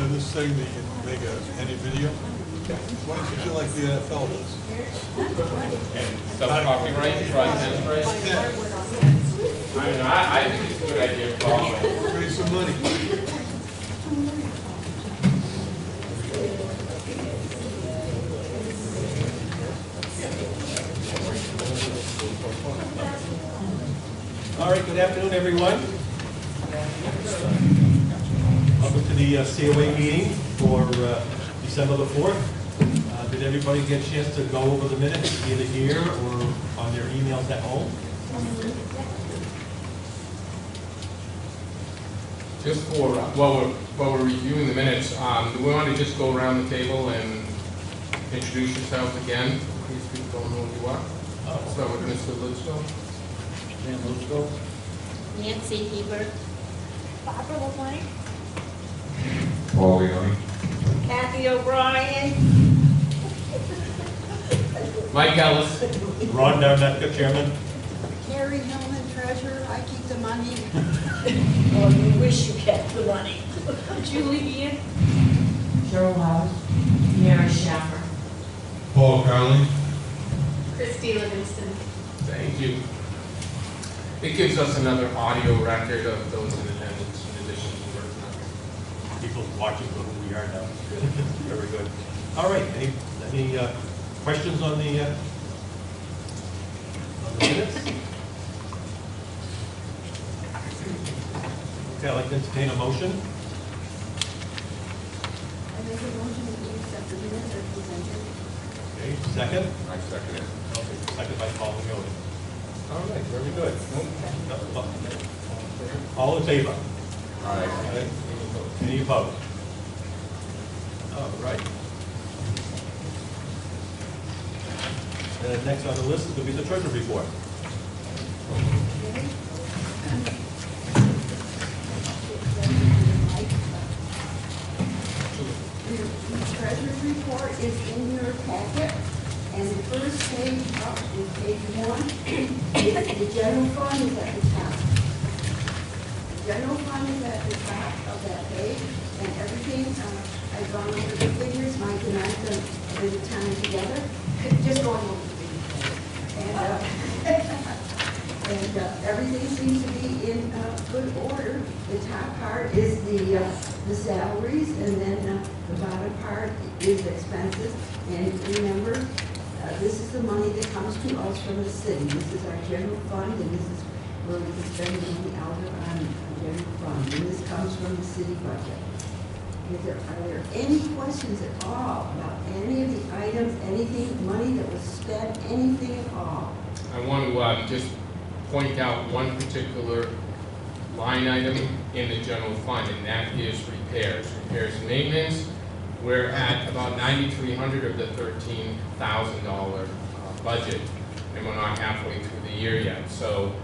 do this thing that you can make any video? Why don't you do like the NFL does? And some copyright, tennis rights? Yeah, I mean, I think it's a good idea for all of us. raise some money. All right, good afternoon, everyone. Welcome to the COA meeting for December the 4th. Did everybody get a chance to go over the minutes either here or on their emails at home? Just for, while we're reviewing the minutes, do we want to just go around the table and introduce yourselves again, in case people don't know who you are? Start with Mr. Lisco. Nancy Hebert. Barbara LeBlanc. Paul Leone. Kathy O'Brien. Mike Ellis. Ron Darnetka, Chairman. Carrie Hillman, treasurer, I keep the money. Oh, you wish you kept the money. Julie Ian. Cheryl House, Mary Schaffer. Paul Carley. Christy Livingston. Thank you. It gives us another audio record of those in attendance in addition to the record. People watching for who we are now. Very good. All right, any questions on the minutes? Okay, I'd like to entertain a motion. I make a motion that we accept the minutes as presented. Okay, second? I second it. Okay, second by Paul Leone. All right, very good. All in favor? Aye. Any opposed? All right. And next on the list is going to be the treasury report. The treasurer's report is in your packet, and the first page up is page 1. The general fund is at the top. The general fund is at the top of that page, and everything, I've gone over the figures, Mike and I have done a bit of time together, just going over the figures. And everything seems to be in good order. The top part is the salaries, and then the bottom part is expenses. And remember, this is the money that comes to us from the city. This is our general fund, and this is where we can spend the money out of on general fund. And this comes from the city budget. Are there any questions at all about any of the items, anything, money that was spent, anything at all? I want to just point out one particular line item in the general fund, and that is repairs. Repairs and maintenance. We're at about $9,300 of the $13,000 budget, and we're not halfway through the year yet. So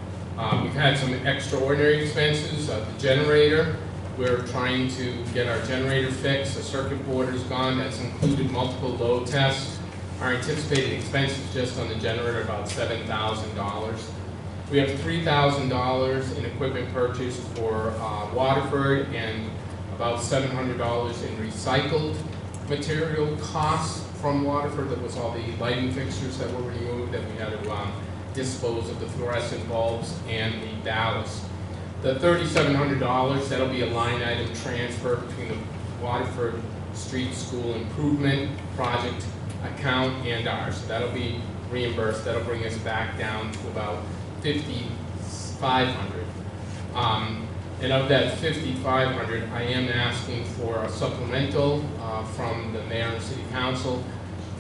we've had some extraordinary expenses. The generator, we're trying to get our generator fixed. The circuit board is gone. That's included multiple load tests. Our anticipated expenses just on the generator are about $7,000. We have $3,000 in equipment purchased for Waterford and about $700 in recycled material costs from Waterford. That was all the lighting fixtures that were removed that we had to dispose of the fluorescent bulbs and the ballast. The $3,700, that'll be a line item transfer between the Waterford Street School Improvement Project account and ours. So that'll be reimbursed. That'll bring us back down to about $5,500. And of that $5,500, I am asking for a supplemental from the mayor and city council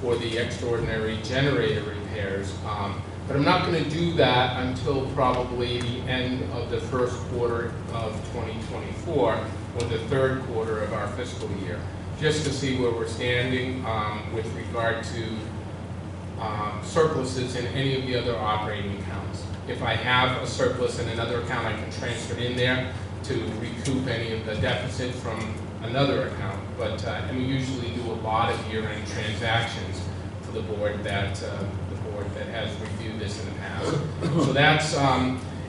for the extraordinary generator repairs. But I'm not going to do that until probably the end of the first quarter of 2024 or the third quarter of our fiscal year, just to see where we're standing with regard to surpluses in any of the other operating accounts. If I have a surplus in another account, I can transfer it in there to recoup any of the deficit from another account. But and we usually do a lot of year-end transactions for the board that has reviewed this in the past. So that's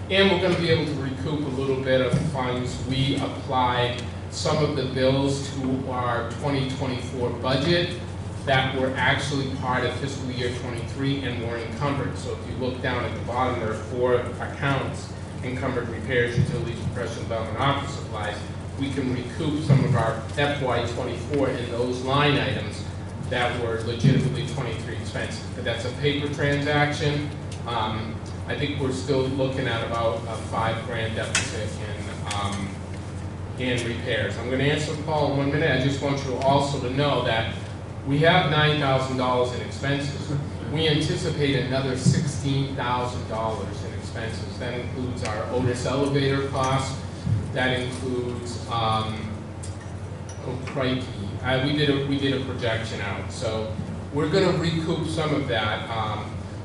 And we're gonna be able to recoup a little bit of funds. We applied some of the bills to our 2024 budget that were actually part of fiscal year 23 and were encumbered. So if you look down at the bottom, there are 4 accounts: encumbered repairs, utilities, professional development, office supplies. We can recoup some of our FY 24 in those line items that were legitimately 23 expenses. But that's a paper transaction. I think we're still looking at about a $5,000 deficit in repairs. I'm going to answer Paul in 1 minute. I just want you also to know that we have $9,000 in expenses. We anticipate another $16,000 in expenses. That includes our Otis elevator costs. That includes, oh crikey, we did a projection out. So we're going to recoup some of that,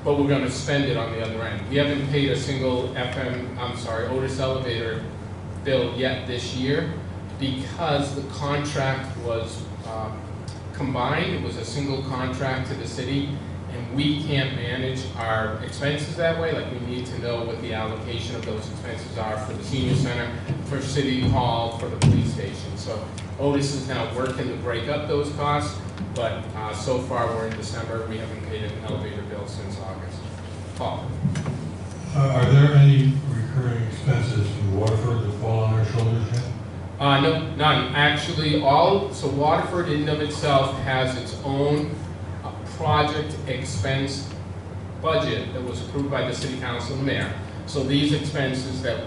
but we're going to spend it on the other end. We haven't paid a single Otis elevator bill yet this year because the contract was combined. It was a single contract to the city, and we can't manage our expenses that way. Like, we need to know what the allocation of those expenses are for the senior center, for City Hall, for the police station. So Otis is now working to break up those costs, but so far we're in December. We haven't paid an elevator bill since August. Paul? Are there any recurring expenses in Waterford that fall on our shoulders yet? No, none. Actually, so Waterford in and of itself has its own project expense budget that was approved by the City Council and Mayor. So these expenses that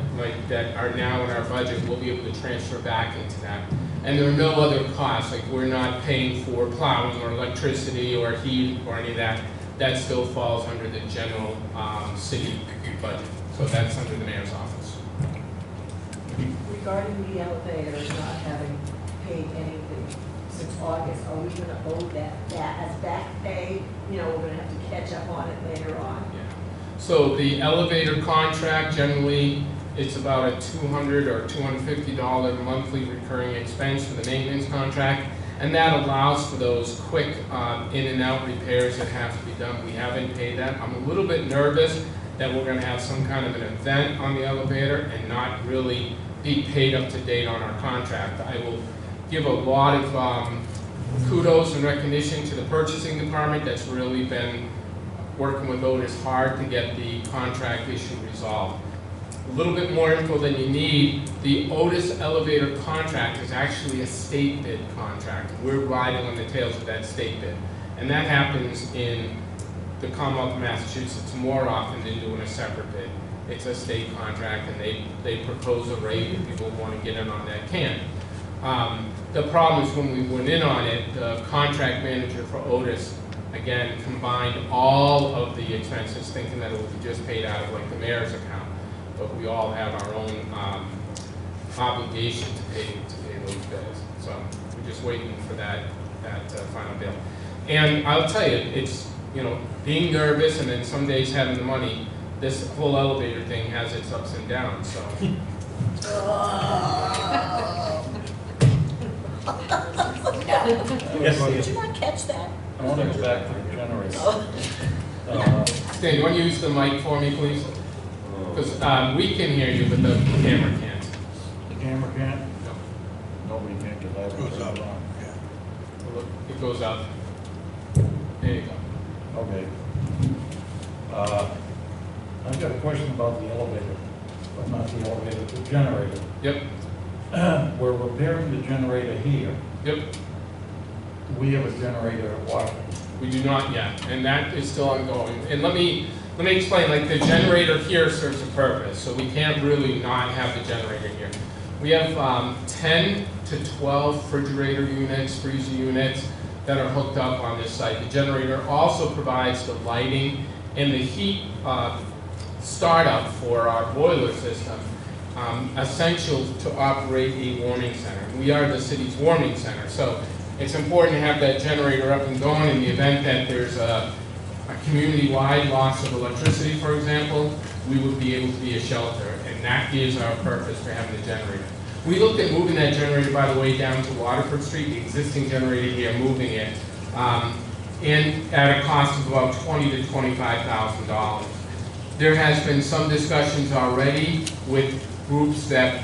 are now in our budget, we'll be able to transfer back into that. And there are no other costs, like we're not paying for plowing or electricity or heat or any of that. That still falls under the general city budget. So that's under the mayor's office. Regarding the elevators not having paid anything since August, are we gonna owe that as back pay? You know, we're gonna have to catch up on it later on. Yeah. So the elevator contract, generally, it's about a $200 or $250 monthly recurring expense for the maintenance contract, and that allows for those quick in and out repairs that have to be done. We haven't paid that. I'm a little bit nervous that we're going to have some kind of an event on the elevator and not really be paid up to date on our contract. I will give a lot of kudos and recognition to the purchasing department that's really been working with Otis hard to get the contract issue resolved. A little bit more info than you need. The Otis elevator contract is actually a state bid contract. We're riding on the tails of that state bid. And that happens in the Commonwealth of Massachusetts more often than doing a separate bid. It's a state contract, and they propose a rate, and people who want to get in on that can. The problem is when we went in on it, the contract manager for Otis, again, combined all of the expenses, thinking that it would be just paid out of like the mayor's account. But we all have our own obligation to pay those bills. So we're just waiting for that final bill. And I'll tell you, it's, you know, being nervous and then some days having the money, this whole elevator thing has its ups and downs, so. Did you not catch that? I want to go back to the generator. Stan, you want to use the mic for me, please? Because we can hear you, but the camera can't. The camera can't? No. Nobody can, because I have Goes it up, wrong. yeah. Well, look, it goes up. There you go. Okay. I've got a question about the elevator, but not the elevator, the generator. Yep, We're repairing the generator here. yep. We have a generator at Washington. We do not yet, and that is still ongoing. And let me explain, like the generator here serves a purpose, so we can't really not have the generator here. We have 10 to 12 refrigerator units, freezer units that are hooked up on this site. The generator also provides the lighting and the heat startup for our boiler system, essential to operate a warming center. We are the city's warming center, so it's important to have that generator up and going in the event that there's a community-wide loss of electricity, for example. We would be able to be a shelter, and that is our purpose for having the generator. We looked at moving that generator, by the way, down to Waterford Street, the existing generator here, moving it, and at a cost of about $20,000 to $25,000. There has been some discussions already with groups that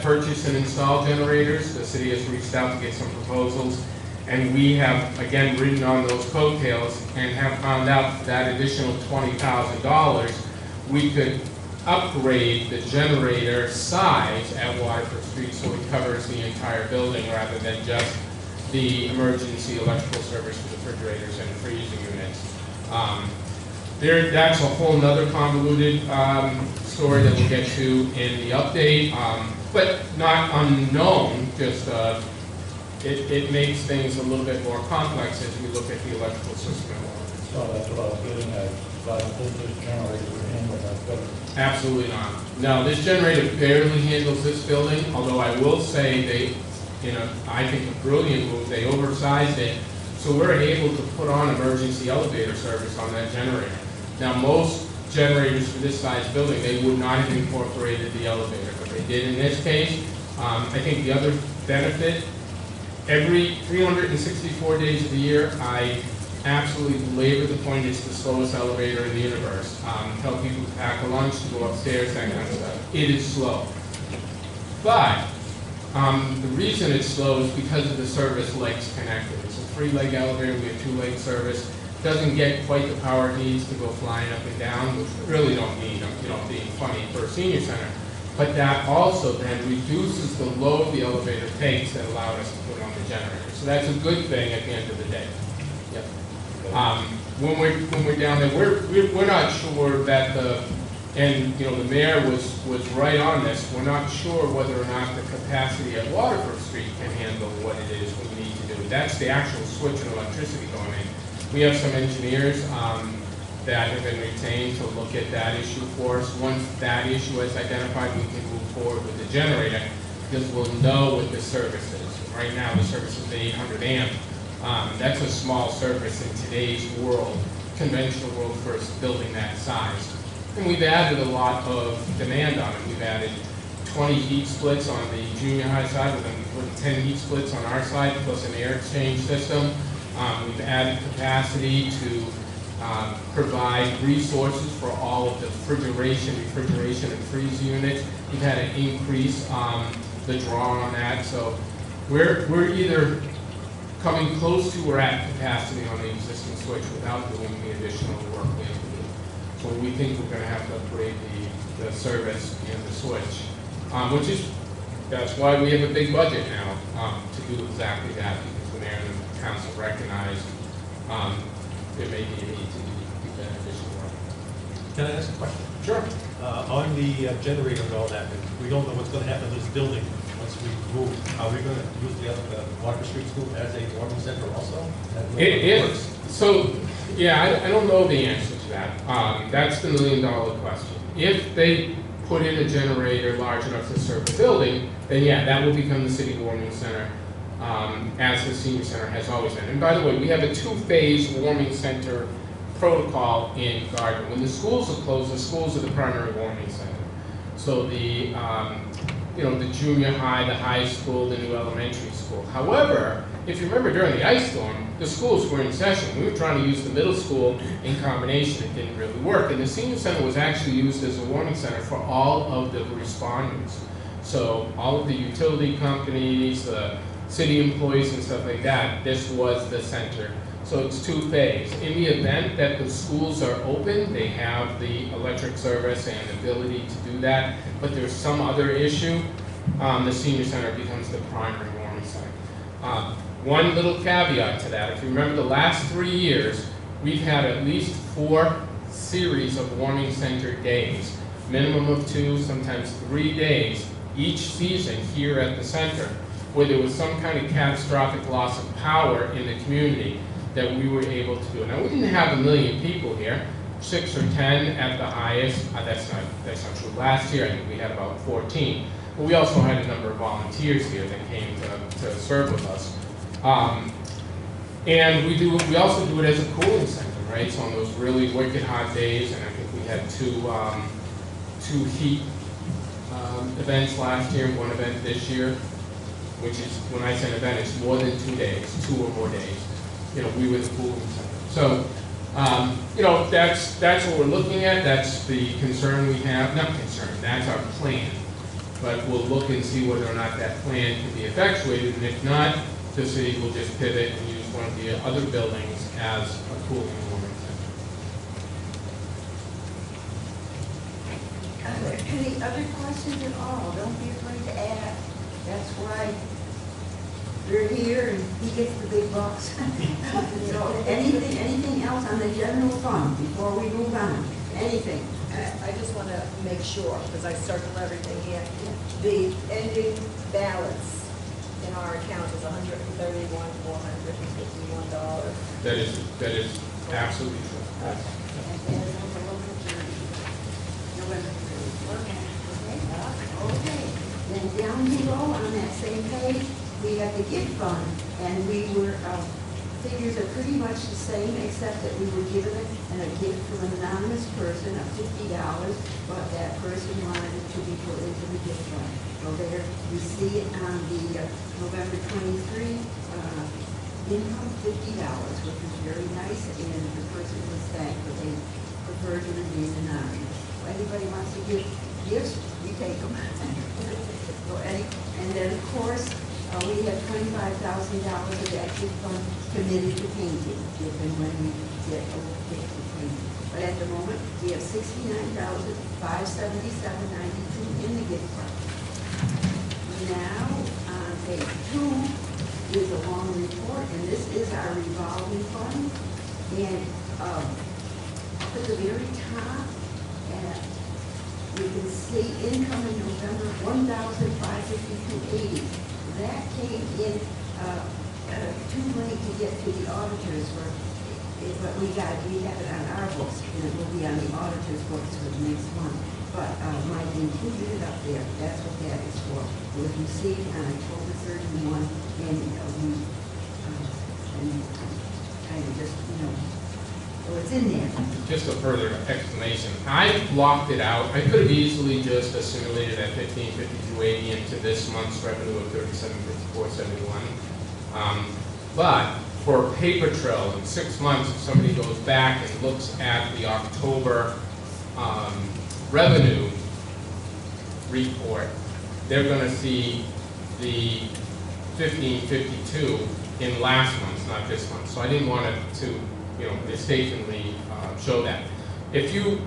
purchase and install generators. The city has reached out to get some proposals, and we have, again, ridden on those coattails and have found out that additional $20,000, we could upgrade the generator size at Waterford Street so it covers the entire building rather than just the emergency electrical service for the refrigerators and freezing units. That's a whole nother convoluted story that we'll get to in the update, but not unknown, just it makes things a little bit more complex as we look at the electrical system. So that's what I was getting at, but I think this generator would handle that better. Absolutely not. No, this generator barely handles this building, although I will say they, I think a brilliant move, they oversized it, so we're able to put on emergency elevator service on that generator. Now, most generators for this size building, they would not have incorporated the elevator, but they did in this case. I think the other benefit, every 364 days of the year, I absolutely belabor the point it's the slowest elevator in the universe. Tell people to pack a lunch, to go upstairs, that kind of stuff. It is slow. But the reason it's slow is because of the service legs connected. It's a 3-leg elevator, we have 2-leg service. Doesn't get quite the power it needs to go flying up and down, which we really don't need, being funny for a senior center. But that also then reduces the load the elevator takes that allowed us to put on the generator. So that's a good thing at the end of the day. Yep. When we're down there, we're not sure that the mayor was right on this. We're not sure whether or not the capacity at Waterford Street can handle what it is we need to do. That's the actual switch in electricity going in. We have some engineers that have been retained to look at that issue for us. Once that issue is identified, we can move forward with the generator because we'll know what the service is. Right now, the service is the 800 amp. That's a small service in today's world, conventional world for a building that size. And we've added a lot of demand on it. We've added 20 heat splits on the junior high side. We're going to be putting 10 heat splits on our side, plus an air exchange system. We've added capacity to provide resources for all of the refrigeration, and freeze units. We've had to increase the draw on that. So we're either coming close to or at capacity on the existing switch without doing the additional work we have to do. So we think we're going to have to upgrade the service and the switch, that's why we have a big budget now to do exactly that, because the mayor and the council recognize there may be a need to do that additional work. Can I ask a question? Sure. On the generator and all that, we don't know what's going to happen to this building once we move. Are we going to use the Water Street School as a warming center also? It is. So, yeah, I don't know the answer to that. That's the $1,000,000 question. If they put in a generator large enough to serve the building, then yeah, that will become the city warming center, as the senior center has always been. And by the way, we have a 2-phase warming center protocol in Gardner. When the schools are closed, the schools are the primary warming center. So the junior high, the high school, the new elementary school. However, if you remember during the ice storm, the schools were in session. We were trying to use the middle school in combination. It didn't really work. And the senior center was actually used as a warming center for all of the responders. So all of the utility companies, the city employees and stuff like that, this was the center. So it's 2-phase. In the event that the schools are open, they have the electric service and ability to do that, but there's some other issue, the senior center becomes the primary warming center. One little caveat to that, if you remember the last 3 years, we've had at least 4 series of warming center days, minimum of 2, sometimes 3 days each season here at the center, where there was some kind of catastrophic loss of power in the community that we were able to do. Now, we didn't have 1 million people here, 6 or 10 at the highest. That's not true. Last year, I think we had about 14. But we also had a number of volunteers here that came to serve with us. And we also do it as a cooling center, right? So on those really wicked hot days, and I think we had two heat events last year, 1 event this year, which is, when I say an event, it's more than 2 days, 2 or more days. We were the cooling center. So You know, that's what we're looking at, that's the concern we have, not concern, that's our plan. But we'll look and see whether or not that plan can be effectuated, and if not, the city will just pivot and use one of the other buildings as a cooling and warming center. Any other questions at all? Don't be afraid to ask. That's why we're here and he gets the big bucks. So anything else on the general fund before we move on? Anything? I just want to make sure, because I circled everything here, the ending balance in our account is $131,451. That is absolutely true. And then November 30th. Okay. Then down below on that same page, we have the gift fund, and we were, figures are pretty much the same, except that we were given a gift from an anonymous person of $50, but that person wanted it to be put into the gift fund. So there, you see it on the November 23 income, $50, which was very nice, and the person was thanked, but they preferred to remain anonymous. If anybody wants to give gifts, we take them. So and then, of course, we have $25,000 of that gift fund committed to painting, if and when we get a gift to painting. But at the moment, we have $69,577.92 in the gift fund. Now, on page 2 is a long report, and this is our revolving fund. And up at the very top, you can see income in November, $1,552.80. That came in too late to get to the auditors, but we have it on our books, and it will be on the auditor's books for the next month. But Mike included it up there. That's what that is for. It was received on October 31, and we kind of just, so it's in there. Just a further explanation. I blocked it out. I could have easily just assimilated that $1552.80 into this month's revenue of $3754.71. But for paper trail, in 6 months, if somebody goes back and looks at the October revenue report, they're going to see the $1552 in last month, not this month. So I didn't want it to mistakenly show that. If you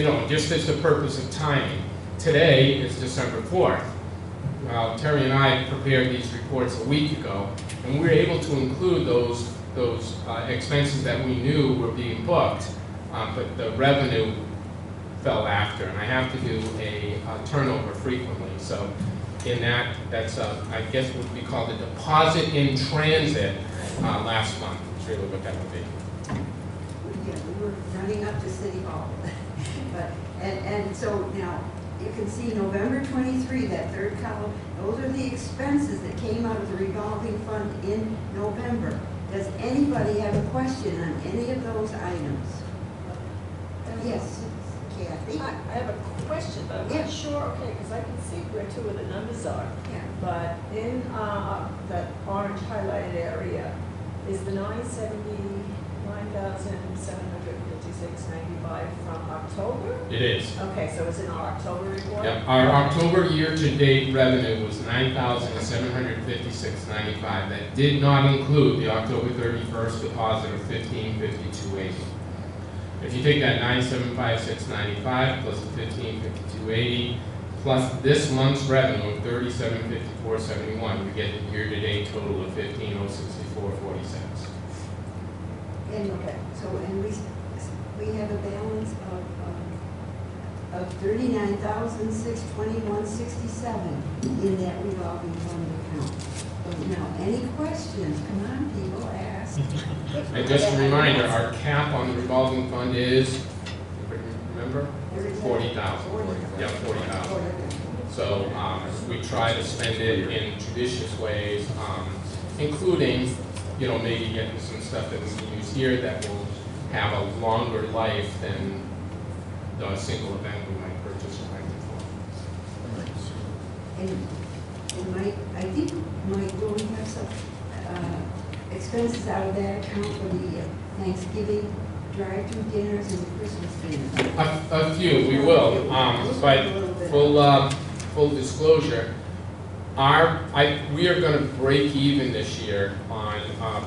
don't, just as the purpose of timing, today is December 4th. Well, Terry and I prepared these reports a week ago, and we were able to include those expenses that we knew were being booked, but the revenue fell after, and I have to do a turnover frequently. So in that's I guess what would be called a deposit in transit last month. Is really what that would be. Yeah, we were running up to City Hall. But, and so now, you can see November 23, that third column, those are the expenses that came out of the revolving fund in November. Does anybody have a question on any of those items? Yes, Kathy? I have a question, but I'm not sure, okay, because I can see where two of the numbers are. Yeah. But in that orange highlighted area, is the $979,756.95 from October? It is. Okay, so it's in our October report? Yep. Our October year-to-date revenue was $9,756.95. That did not include the October 31st deposit of $1552.80. If you take that $9,756.95 plus the $1552.80 plus this month's revenue of $3754.71, you get the year-to-date total of $15,064.40. And Okay. so, and we have a balance of $39,621.67 in that revolving fund account. So now, any questions? Come on, people, ask. And just a reminder, our cap on the revolving fund is, remember? 40,000. Yeah, 40,000. So we try to spend it in judicious ways, including, maybe getting some stuff that we can use here that will have a longer life than the single event we might purchase or might And Mike, I think, Mike, will we have some expenses out of that account for the Thanksgiving drive-through dinners and the Christmas dinners? A few, we will, but full disclosure, we are gonna break even this year on,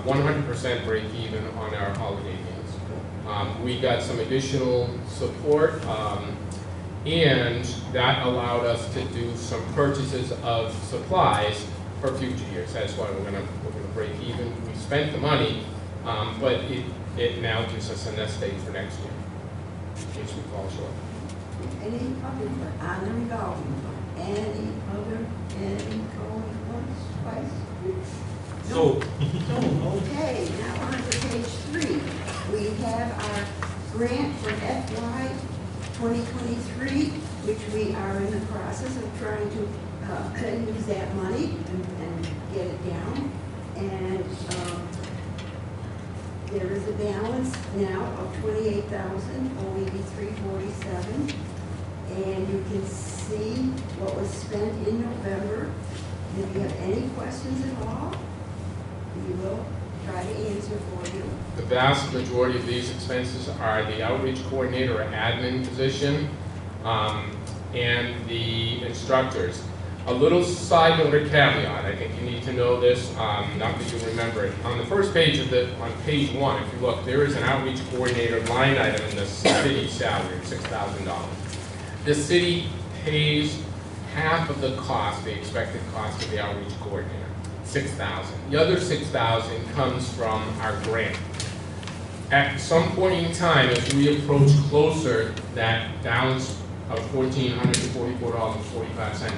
100% break even on our holiday meals. We got some additional support, and that allowed us to do some purchases of supplies for future years. That's why we're gonna break even. We spent the money, but it now gives us a nest egg for next year, in case we fall short. Any other, on the revolving fund, any going once, twice? So, Okay, now on to page 3. We have our grant for FY 2023, which we are in the process of trying to use that money and get it down. And there is a balance now of $28,083.47. And you can see what was spent in November. If you have any questions at all, we will try to answer for you. The vast majority of these expenses are the outreach coordinator or admin position, and the instructors. A little side note or caveat, I think you need to know this, not that you remember it. On the first page on page 1, if you look, there is an outreach coordinator line item in the city salary of $6,000. The city pays half of the cost, the expected cost of the outreach coordinator, $6,000. The other $6,000 comes from our grant. At some point in time, as we approach closer, that balance of $1,444.45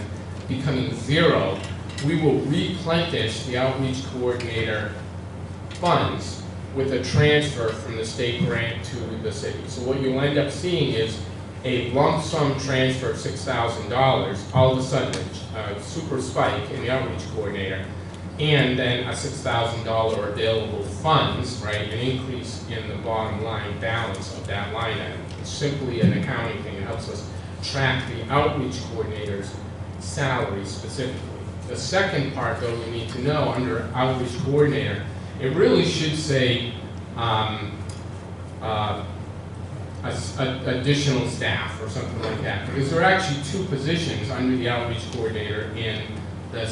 becoming zero, we will replenish the outreach coordinator funds with a transfer from the state grant to the city. So what you'll end up seeing is a lump sum transfer of $6,000, all of a sudden a super spike in the outreach coordinator, and then a $6,000 available funds, right, an increase in the bottom line balance of that line item. It's simply an accounting thing. It helps us track the outreach coordinator's salary specifically. The second part, though, we need to know under outreach coordinator, it really should say additional staff or something like that, because there are actually 2 positions under the outreach coordinator in the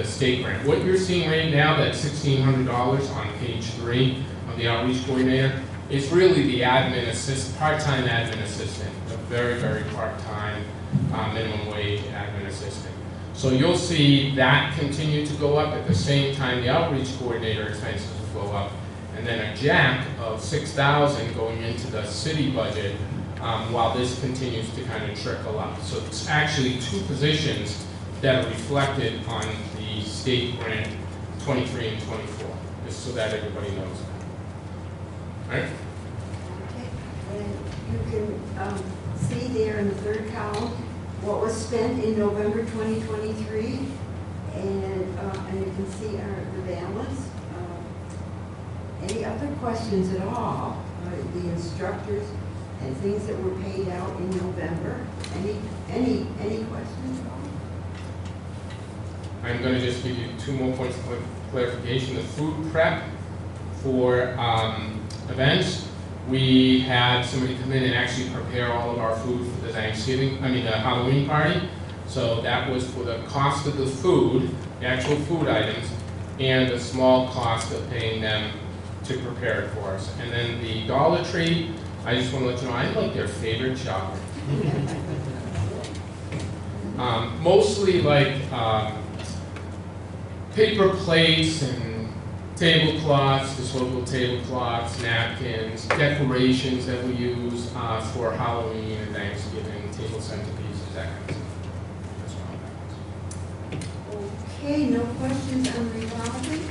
state grant. What you're seeing right now, that $1,600 on page 3 of the outreach coordinator, is really the part-time admin assistant, a very, very part-time minimum wage admin assistant. So you'll see that continue to go up. At the same time, the outreach coordinator expenses will go up. And then a jack of $6,000 going into the city budget while this continues to kind of trickle up. So it's actually 2 positions that are reflected on the state grant 23 and 24, just so that everybody knows. All right? Okay, and you can see there in the 3rd column what was spent in November 2023, and you can see the balance. Any other questions at all? The instructors and things that were paid out in November. Any questions at all? I'm going to just give you 2 more points of clarification. The food prep for events, we had somebody come in and actually prepare all of our food for the Halloween party. So that was for the cost of the food, the actual food items, and the small cost of paying them to prepare it for us. And then the Dollar Tree, I just want to let you know, I like their favorite chocolate. Mostly like paper plates and tablecloths, disposable tablecloths, napkins, decorations that we use for Halloween and Thanksgiving, table centerpieces, that kind of stuff. That's what Okay, no questions on revolving?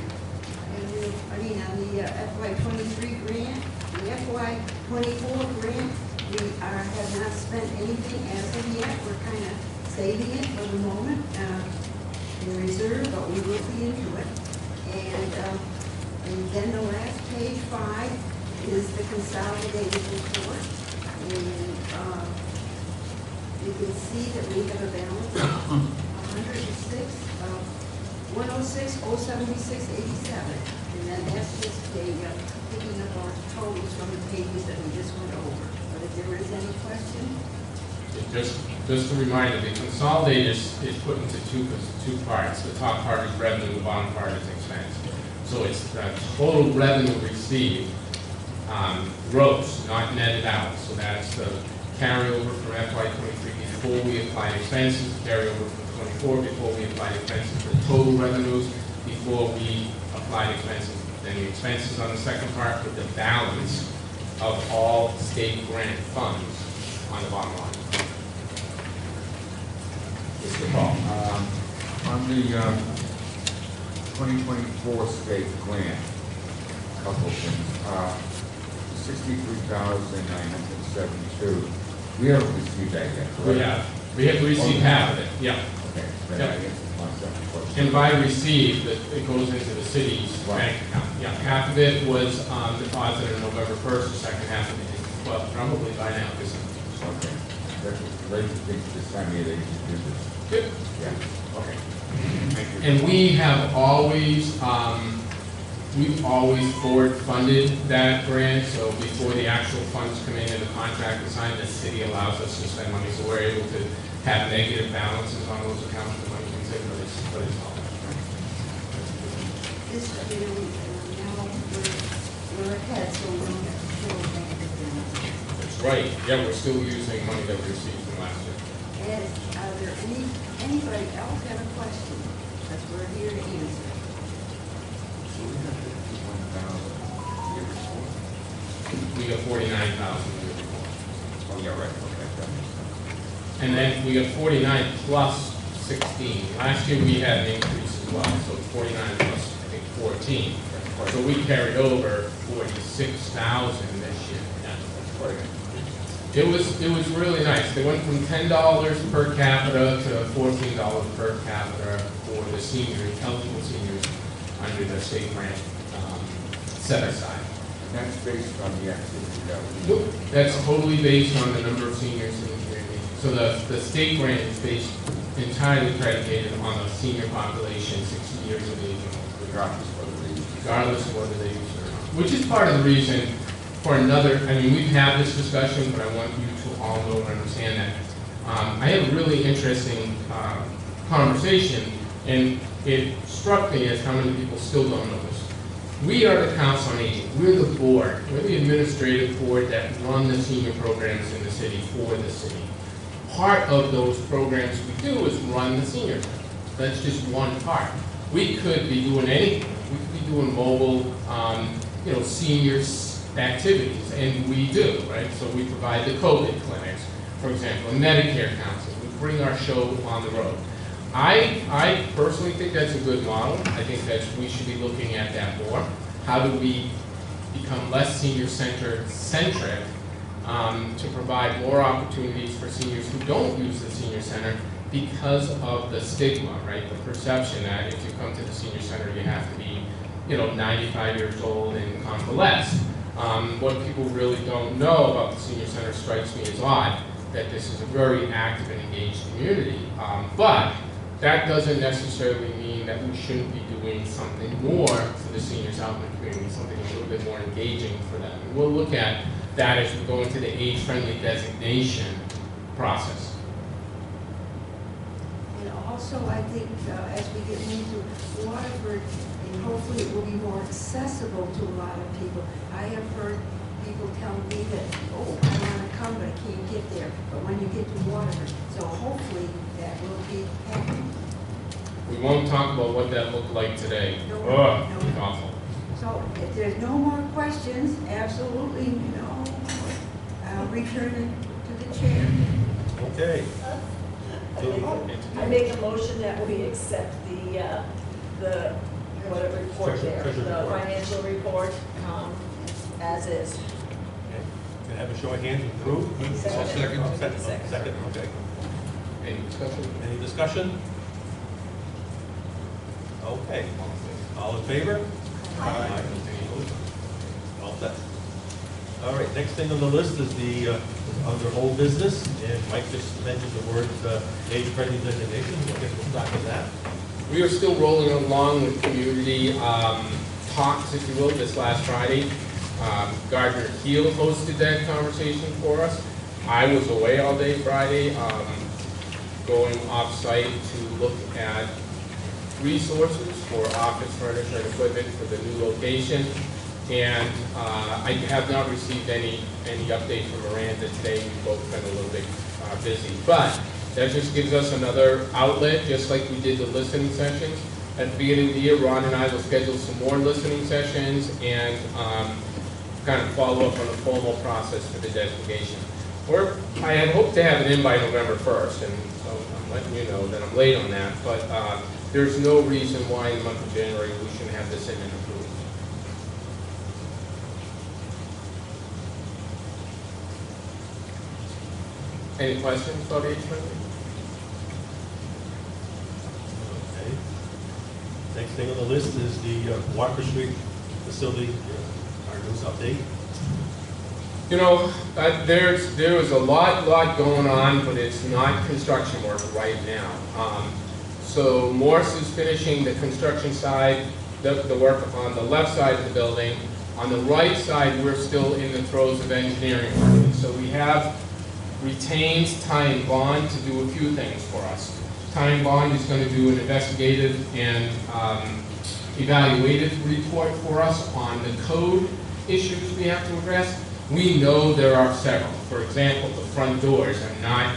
On the FY 23 grant, the FY 24 grant, we have not spent anything as of yet. We're kind of saving it for the moment in reserve, but we will be into it. And then the last page 5 is the consolidated report. And you can see that we have a balance of $106 106,076,87. And then that's just picking up our totals from the pages that we just went over. But if there is any question, Just a reminder, the consolidated is put into two parts. The top part is revenue, the bottom part is expense. So it's the total revenue received, gross, not netted out. So that's the carryover from FY23 before we applied expenses, carryover from 24 before we applied expenses, the total revenues before we applied expenses. Then the expenses on the second part with the balance of all state grant funds on the bottom line. Mr. Paul, on the 2024 state grant, a couple of things. 63,972. We haven't received that yet, correct? We have received half of it, yeah. Okay, then Yep. I guess it's my second question. And by received, it goes into the city's bank account. Yeah, half of it was deposited on November 1st, the second half of it, well, probably by now, December. Okay. That's what I think this time of year they should do this. Good. Yeah, okay. Thank you. And we have always, we've always forward funded that grant, so before the actual funds come in and the contract is signed, the city allows us to spend money, so we're able to have negative balances on those accounts, the money comes in, but it's all. this year, now we're ahead, so we don't have to show bank accounts. That's right, yeah, we're still using money that we received from last year. Ed, are there anybody else have a question? Because we're here to answer. So we have 51,000 year before? We got 49,000 the year before. Oh, yeah, right, okay, that makes sense. And then we got 49 plus 16. Last year we had an increase as well, so it's 49 plus, I think, 14. So we carried over 46,000 this year. Yeah. It was really nice. They went from $10 per capita to $14 per capita for the seniors, eligible seniors under the state grant set aside. And that's based on the activity that we do. Nope, that's totally based on the number of seniors in the community. So the state grant is based entirely predicated on the senior population, 60 years of age and older, Regardless of whether they use it. regardless of whether they use it or not. Which is part of the reason for another, I mean, we've had this discussion, but I want you to all know and understand that. I had a really interesting conversation, and it struck me as how many people still don't know this. We are the Council on Aging. We're the board. We're the administrative board that run the senior programs in the city for the city. Part of those programs we do is run the senior center. That's just one part. We could be doing anything. We could be doing mobile, seniors activities, and we do, right? So we provide the COVID clinics, for example, Medicare counseling. We bring our show on the road. I personally think that's a good model. I think that we should be looking at that more. How do we become less senior-centric to provide more opportunities for seniors who don't use the senior center because of the stigma, right? The perception that if you come to the senior center, you have to be, 95 years old and convalesce. What people really don't know about the senior center strikes me as odd, that this is a very active and engaged community. But that doesn't necessarily mean that we shouldn't be doing something more for the seniors out in the community, something a little bit more engaging for them. And we'll look at that as we go into the age-friendly designation process. And also, I think as we get into Waterford, and hopefully it will be more accessible to a lot of people. I have heard people tell me that, oh, I want to come, but I can't get there. But when you get to Waterford, so hopefully that will be happening. We won't talk about what that looked like today. No, Ugh, no. it's awful. So if there's no more questions, absolutely no. I'll return it to the chair. Okay. I make a motion that we accept the whatever report there, Treasury the report. financial report, as is. Okay. Can I have a show of hands approved? I'll second. Oh, second, okay. Any discussion? Any discussion? Okay. All in favor? Aye. All set. All right, next thing on the list is the, under old business, and Mike just mentioned the word age-friendly designation, so I guess we'll start with that. We are still rolling along with community talks, if you will, this last Friday. Gardner hosted that conversation for us. I was away all day Friday, going off-site to look at resources for office furniture and equipment for the new location. And I have not received any update from Miranda today. We've both been a little bit busy. But that just gives us another outlet, just like we did the listening sessions. At the beginning of the year, Ron and I will schedule some more listening sessions and kind of follow up on the formal process for the designation. I had hoped to have it in by November 1st, and so I'm letting you know that I'm late on that, but there's no reason why in the month of January we shouldn't have this in and approved. Any questions about HVAC? Okay. Next thing on the list is the Walker Street facility, our news update. You know, there was a lot going on, but it's not construction work right now. So Morse is finishing the construction side, the work on the left side of the building. On the right side, we're still in the throes of engineering work. So we have retained Ty and Bond to do a few things for us. Ty and Bond is going to do an investigative and evaluative report for us on the code issues we have to address. We know there are several. For example, the front doors are not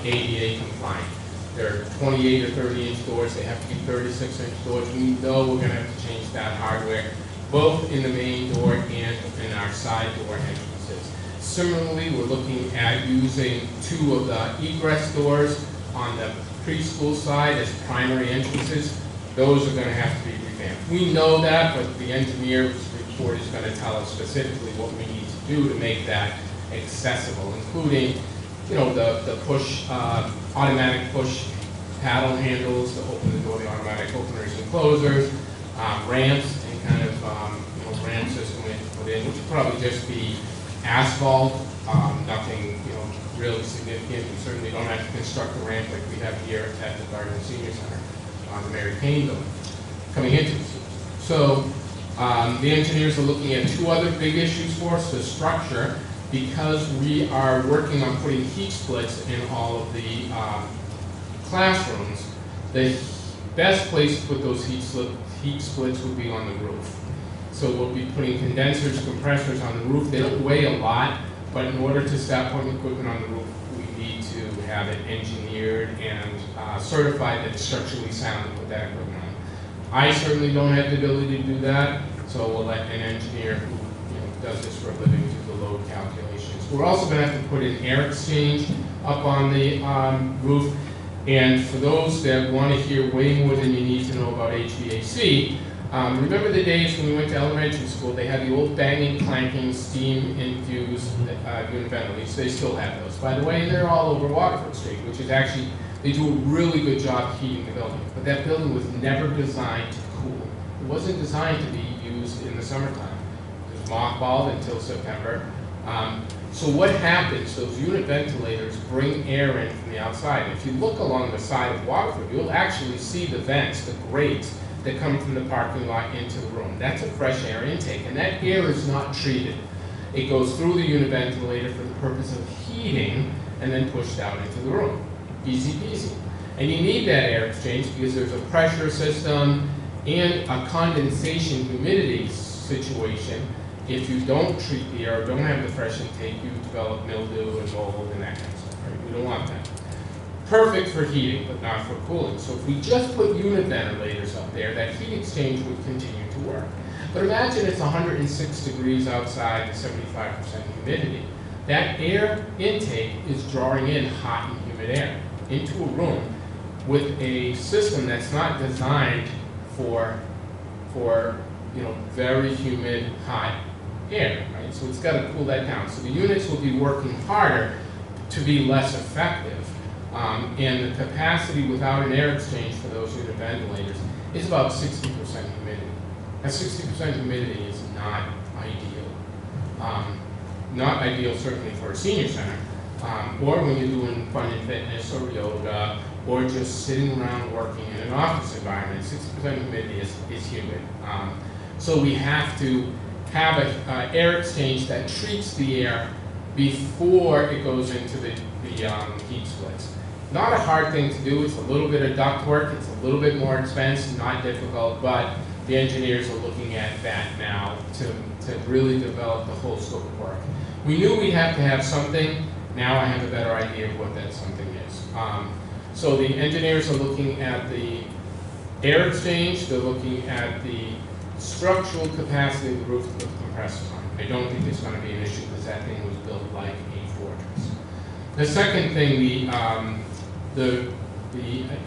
ADA compliant. They're 28 or 30 inch doors. They have to be 36 inch doors. We know we're going to have to change that hardware, both in the main door and in our side door entrances. Similarly, we're looking at using 2 of the egress doors on the preschool side as primary entrances. Those are going to have to be revamped. We know that, but the engineer's report is going to tell us specifically what we need to do to make that accessible, including, you know, the push, automatic push paddle handles to open the door, the automatic openers and closers, ramps, and kind of ramp system we have to put in, which will probably just be asphalt, nothing really significant. We certainly don't have to construct a ramp like we have here at the Gardner Senior Center on the Mary Kane building coming into the school. So the engineers are looking at 2 other big issues for us: the structure, because we are working on putting heat splits in all of the classrooms. The best place to put those heat splits would be on the roof. So we'll be putting condensers, compressors on the roof. They don't weigh a lot, but in order to start putting equipment on the roof, we need to have it engineered and certified that it's structurally sound to put that equipment on. I certainly don't have the ability to do that, so we'll let an engineer who does this for a living do the load calculations. We're also going to have to put an air exchange up on the roof. And for those that want to hear way more than you need to know about HVAC, remember the days when we went to elementary school, they had the old banging, clanking, steam-infused unit ventilators. They still have those. By the way, they're all over Waterford Street, which is actually, they do a really good job heating the building. But that building was never designed to cool. It wasn't designed to be used in the summertime. It was mothballed until September. So what happens, those unit ventilators bring air in from the outside. And if you look along the side of Waterford, you'll actually see the vents, the grates, that come from the parking lot into the room. That's a fresh air intake, and that air is not treated. It goes through the unit ventilator for the purpose of heating and then pushed out into the room. Easy peasy. And you need that air exchange because there's a pressure system and a condensation humidity situation. If you don't treat the air, don't have the fresh intake, you develop mildew and mold and that kind of stuff, right? We don't want that. Perfect for heating, but not for cooling. So if we just put unit ventilators up there, that heat exchange would continue to work. But imagine it's 106 degrees outside and 75% humidity. That air intake is drawing in hot and humid air into a room with a system that's not designed for very humid, hot air, right? So it's got to cool that down. So the units will be working harder to be less effective. And the capacity without an air exchange for those unit ventilators is about 60% humidity. That 60% humidity is not ideal. Not ideal certainly for a senior center, or when you're doing fun and fitness or yoga or just sitting around working in an office environment. 60% humidity is humid. So we have to have an air exchange that treats the air before it goes into the heat splits. Not a hard thing to do. It's a little bit of duct work. It's a little bit more expensive, not difficult, but the engineers are looking at that now to really develop the whole scope of work. We knew we'd have to have something. Now I have a better idea of what that something is. So the engineers are looking at the air exchange. They're looking at the structural capacity of the roof to put the compressors on. I don't think it's going to be an issue because that thing was built like a fortress. The second thing the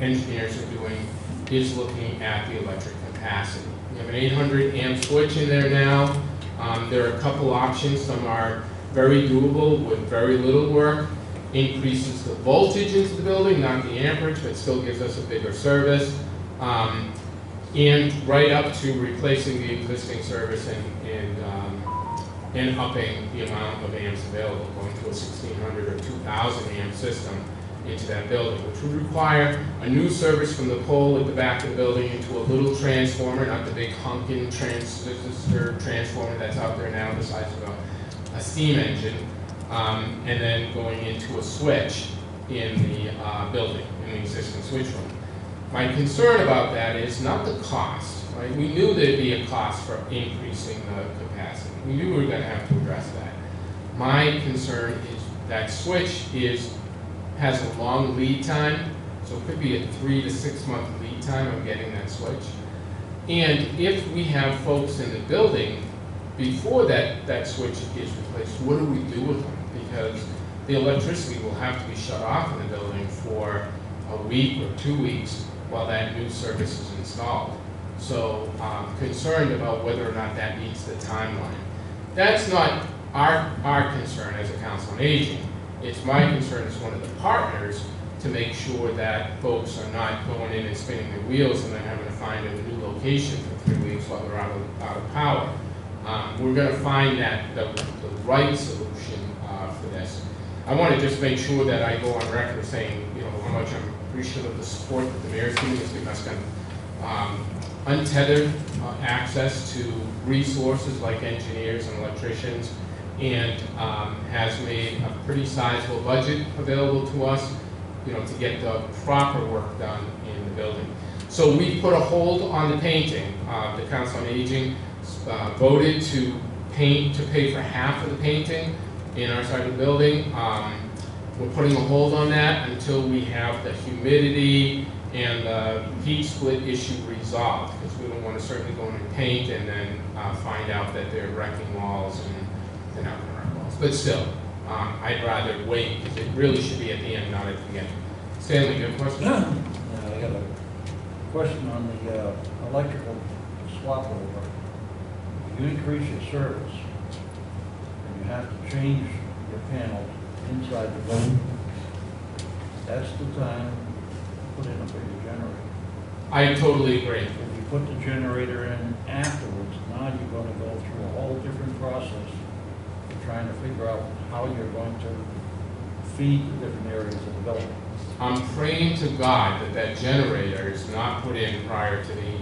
engineers are doing is looking at the electric capacity. We have an 800 amp switch in there now. There are a couple options. Some are very doable with very little work. Increases the voltage into the building, not the amperage, but still gives us a bigger service. And right up to replacing the existing service and upping the amount of amps available, going to a 1600 or 2000 amp system into that building, which would require a new service from the pole at the back of the building into a little transformer, not the big honking transistor transformer that's out there now the size of a steam engine, and then going into a switch in the building, in the existing switch room. My concern about that is not the cost, right? We knew there'd be a cost for increasing the capacity. We knew we were going to have to address that. My concern is that switch has a long lead time, so it could be a 3 to 6 month lead time of getting that switch. And if we have folks in the building before that switch is replaced, what do we do with them? Because the electricity will have to be shut off in the building for a week or 2 weeks while that new service is installed. So I'm concerned about whether or not that meets the timeline. That's not our concern as a council on aging. It's my concern as one of the partners to make sure that folks are not going in and spinning their wheels and then having to find a new location for 3 weeks while they're out of power. We're going to find that the right solution for this. I want to just make sure that I go on record saying, you know, how much I'm appreciative of the support that the mayor's giving us, giving us kind of untethered access to resources like engineers and electricians, and has made a pretty sizable budget available to us, you know, to get the proper work done in the building. So we put a hold on the painting. The Council on Aging voted to pay for half of the painting in our side of the building. We're putting a hold on that until we have the humidity and the heat split issue resolved, because we don't want to certainly go in and paint and then find out that they're wrecking walls and they're not going to wreck walls. But still, I'd rather wait, because it really should be at the end, not at the beginning. Stanley, you have a question? I got a question on the electrical swap over. If you increase your service and you have to change your panels inside the building, that's the time to put in a bigger generator. I totally agree. If you put the generator in afterwards, now you're going to go through a whole different process of trying to figure out how you're going to feed the different areas of the building. I'm praying to God that that generator is not put in prior to the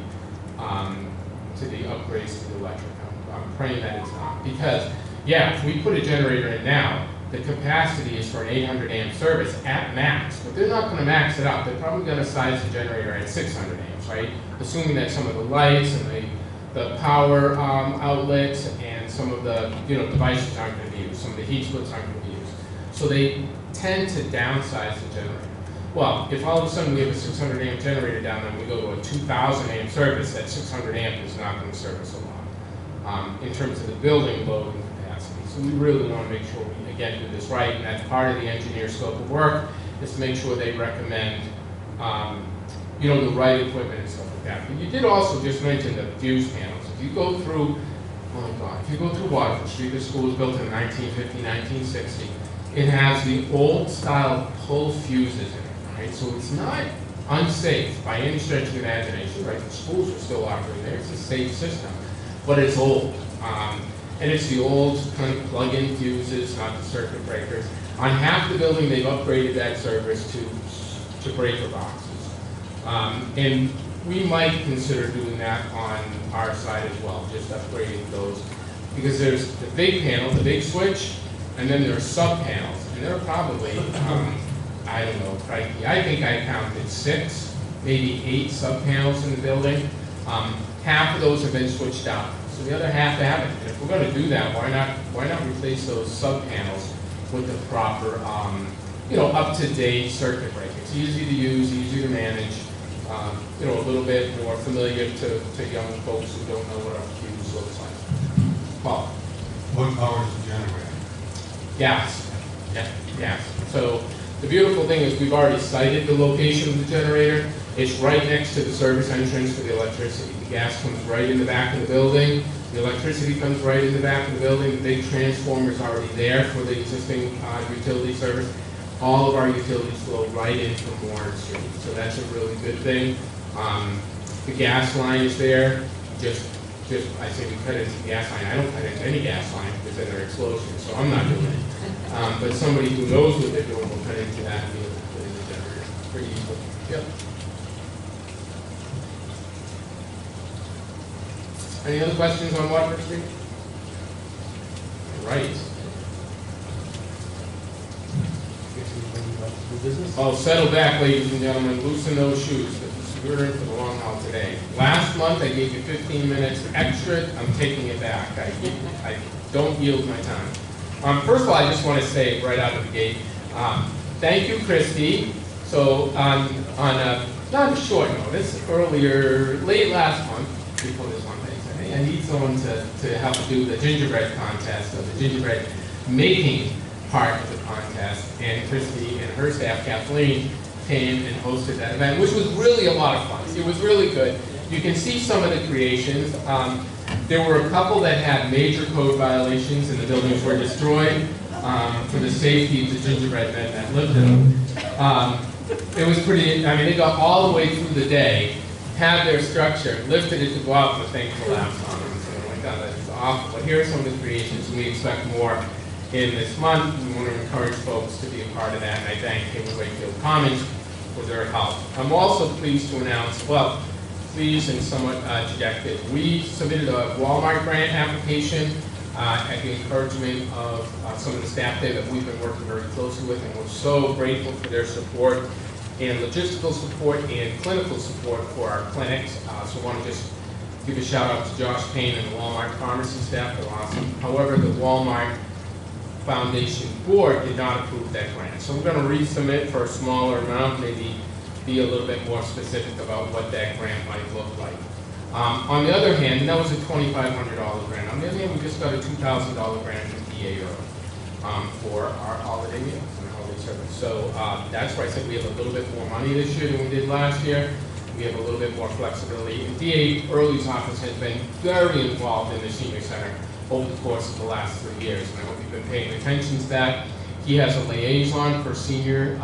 upgrades to the electric. I'm praying that it's not, because yeah, if we put a generator in now, the capacity is for an 800 amp service at max, but they're not going to max it out. They're probably going to size the generator at 600 amps, right? Assuming that some of the lights and the power outlets and some of the devices aren't going to be used, some of the heat splits aren't going to be used. So they tend to downsize the generator. Well, if all of a sudden we have a 600 amp generator down there and we go to a 2000 amp service, that 600 amp is not going to service a lot in terms of the building load and capacity. So we really want to make sure we, again, do this right, and that's part of the engineer's scope of work, is to make sure they recommend the right equipment and stuff like that. But you did also just mention the fuse panels. If you go through, oh my God, if you go through Waterford Street, this school was built in 1950, 1960, it has the old style pull fuses in it, right? So it's not unsafe by any stretch of the imagination, right? The schools are still operating there, it's a safe system, but it's old. And it's the old kind of plug-in fuses, not the circuit breakers. On half the building, they've upgraded that service to to breaker boxes. And we might consider doing that on our side as well, just upgrading those. Because there's the big panel, the big switch, and then there are sub-panels. And there are probably, I don't know, crikey, I think I counted 6, maybe 8 sub-panels in the building. Half of those have been switched out, so the other half haven't. And if we're going to do that, why not replace those sub-panels with the proper, up-to-date circuit breaker? It's easy to use, easy to manage, a little bit more familiar to young folks who don't know what a fuse looks like. Paul? What powers the generator? Gas. Yeah, gas. So the beautiful thing is we've already cited the location of the generator. It's right next to the service entrance for the electricity. The gas comes right in the back of the building. The electricity comes right in the back of the building. The big transformer is already there for the existing utility service. All of our utilities flow right in from Warren Street. So that's a really good thing. The gas line is there. Just I say we cut into the gas line. I don't cut into any gas line because then they're explosions, so I'm not doing it. But somebody who knows what they're doing will cut into that and be able to put in the generator pretty easily. Yep. Any other questions on Waterford Street? Right. Oh, settle back, ladies and gentlemen. Loosen those shoes. We're in for the long haul today. Last month, I gave you 15 minutes extra. I'm taking it back. I don't yield my time. First of all, I just want to say right out of the gate, thank you, Christy. So on not a short notice, late last month, before this one, I need someone to help do the gingerbread contest, or the gingerbread making part of the contest, and Christy and her staff, Kathleen, came and hosted that event, which was really a lot of fun. It was really good. You can see some of the creations. There were a couple that had major code violations, and the buildings were destroyed for the safety of the gingerbread men that lived in them. It was pretty, they got all the way through the day, had their structure, lifted it to go out, and the thing collapsed on them. So, oh my God, that's awful. But here are some of the creations, and we expect more in this month. We want to encourage folks to be a part of that, and I thank Hayward Wakefield Commons for their help. I'm also pleased to announce, pleased and somewhat dejected. We submitted a Walmart grant application at the encouragement of some of the staff there that we've been working very closely with, and we're so grateful for their support and logistical support and clinical support for our clinics. So I want to just give a shout out to Josh Payne and the Walmart pharmacy staff. They're awesome. However, the Walmart Foundation board did not approve that grant. So we're going to resubmit for a smaller amount, maybe be a little bit more specific about what that grant might look like. On the other hand, and that was a $2,500 grant. On the other hand, we just got a $2,000 grant from DAO for our holiday meals and holiday service. So that's why I said we have a little bit more money this year than we did last year. We have a little bit more flexibility. And DA Early's office has been very involved in the senior center over the course of the last 3 years, and I hope you've been paying attention to that. He has a liaison for senior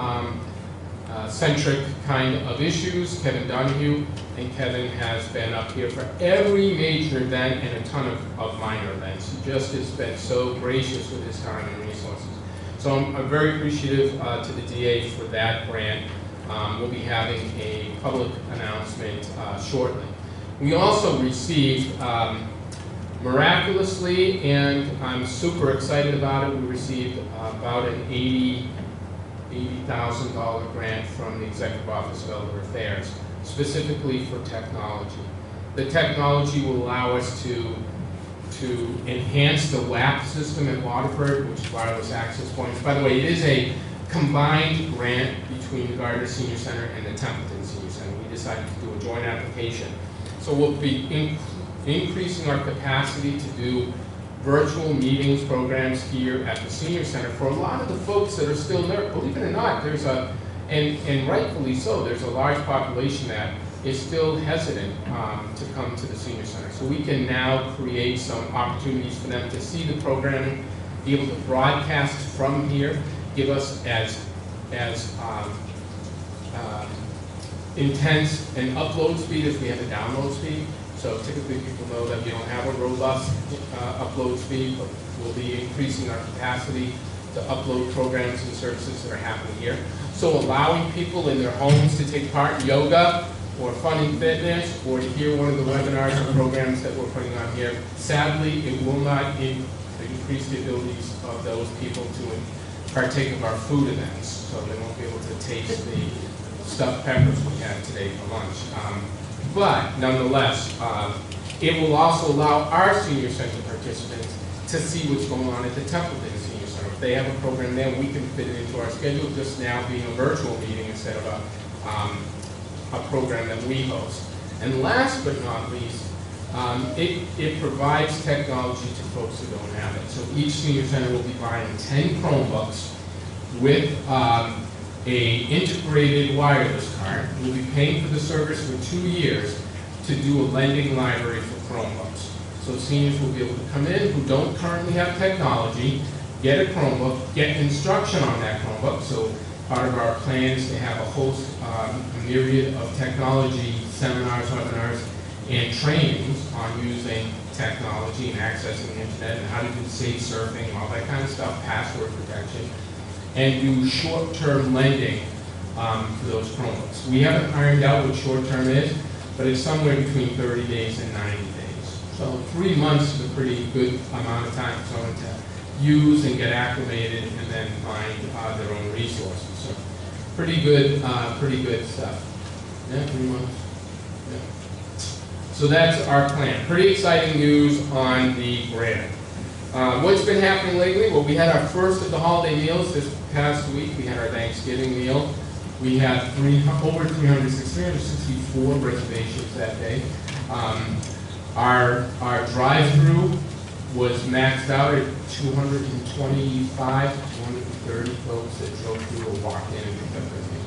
centric kind of issues, Kevin Donahue, and Kevin has been up here for every major event and a ton of minor events. He just has been so gracious with his time and resources. So I'm very appreciative to the DA for that grant. We'll be having a public announcement shortly. We also received, miraculously, and I'm super excited about it, we received about an $80,000 grant from the Executive Office of Elder Affairs, specifically for technology. The technology will allow us to enhance the WAP system at Waterford, which is wireless access points. By the way, it is a combined grant between the Gardner Senior Center and the Templeton Senior Center. We decided to do a joint application. So we'll be increasing our capacity to do virtual meetings, programs here at the Senior Center for a lot of the folks that are still there. Believe it or not, there's and rightfully so, there's a large population that is still hesitant to come to the Senior Center. So we can now create some opportunities for them to see the programming, be able to broadcast from here, give us as intense an upload speed as we have a download speed. So typically people know that we don't have a robust upload speed, but we'll be increasing our capacity to upload programs and services that are happening here. So allowing people in their homes to take part in yoga or fun and fitness, or to hear one of the webinars or programs that we're putting on here, sadly, it will not increase the abilities of those people to partake of our food events. So they won't be able to taste the stuffed peppers we had today for lunch. But nonetheless, it will also allow our senior center participants to see what's going on at the Templeton Senior Center. If they have a program there, we can fit it into our schedule, just now being a virtual meeting instead of a program that we host. And last but not least, it provides technology to folks who don't have it. So each senior center will be buying 10 Chromebooks with a integrated wireless card. We'll be paying for the service for 2 years to do a lending library for Chromebooks. So seniors will be able to come in who don't currently have technology, get a Chromebook, get instruction on that Chromebook. So part of our plan is to have a host, a myriad of technology seminars, webinars, and trainings on using technology and accessing the internet and how to do safe surfing, all that kind of stuff, password protection, and do short-term lending for those Chromebooks. We haven't ironed out what short-term is, but it's somewhere between 30 days and 90 days. So 3 months is a pretty good amount of time for someone to use and get acclimated and then find their own resources. So pretty good stuff. Yeah, 3 months. Yeah. So that's our plan. Pretty exciting news on the grant. What's been happening lately? Well, we had our first of the holiday meals this past week. We had our Thanksgiving meal. We had over 364 reservations that day. Our drive-through was maxed out at 225 to 230 folks that drove through or walked in and picked up their meal.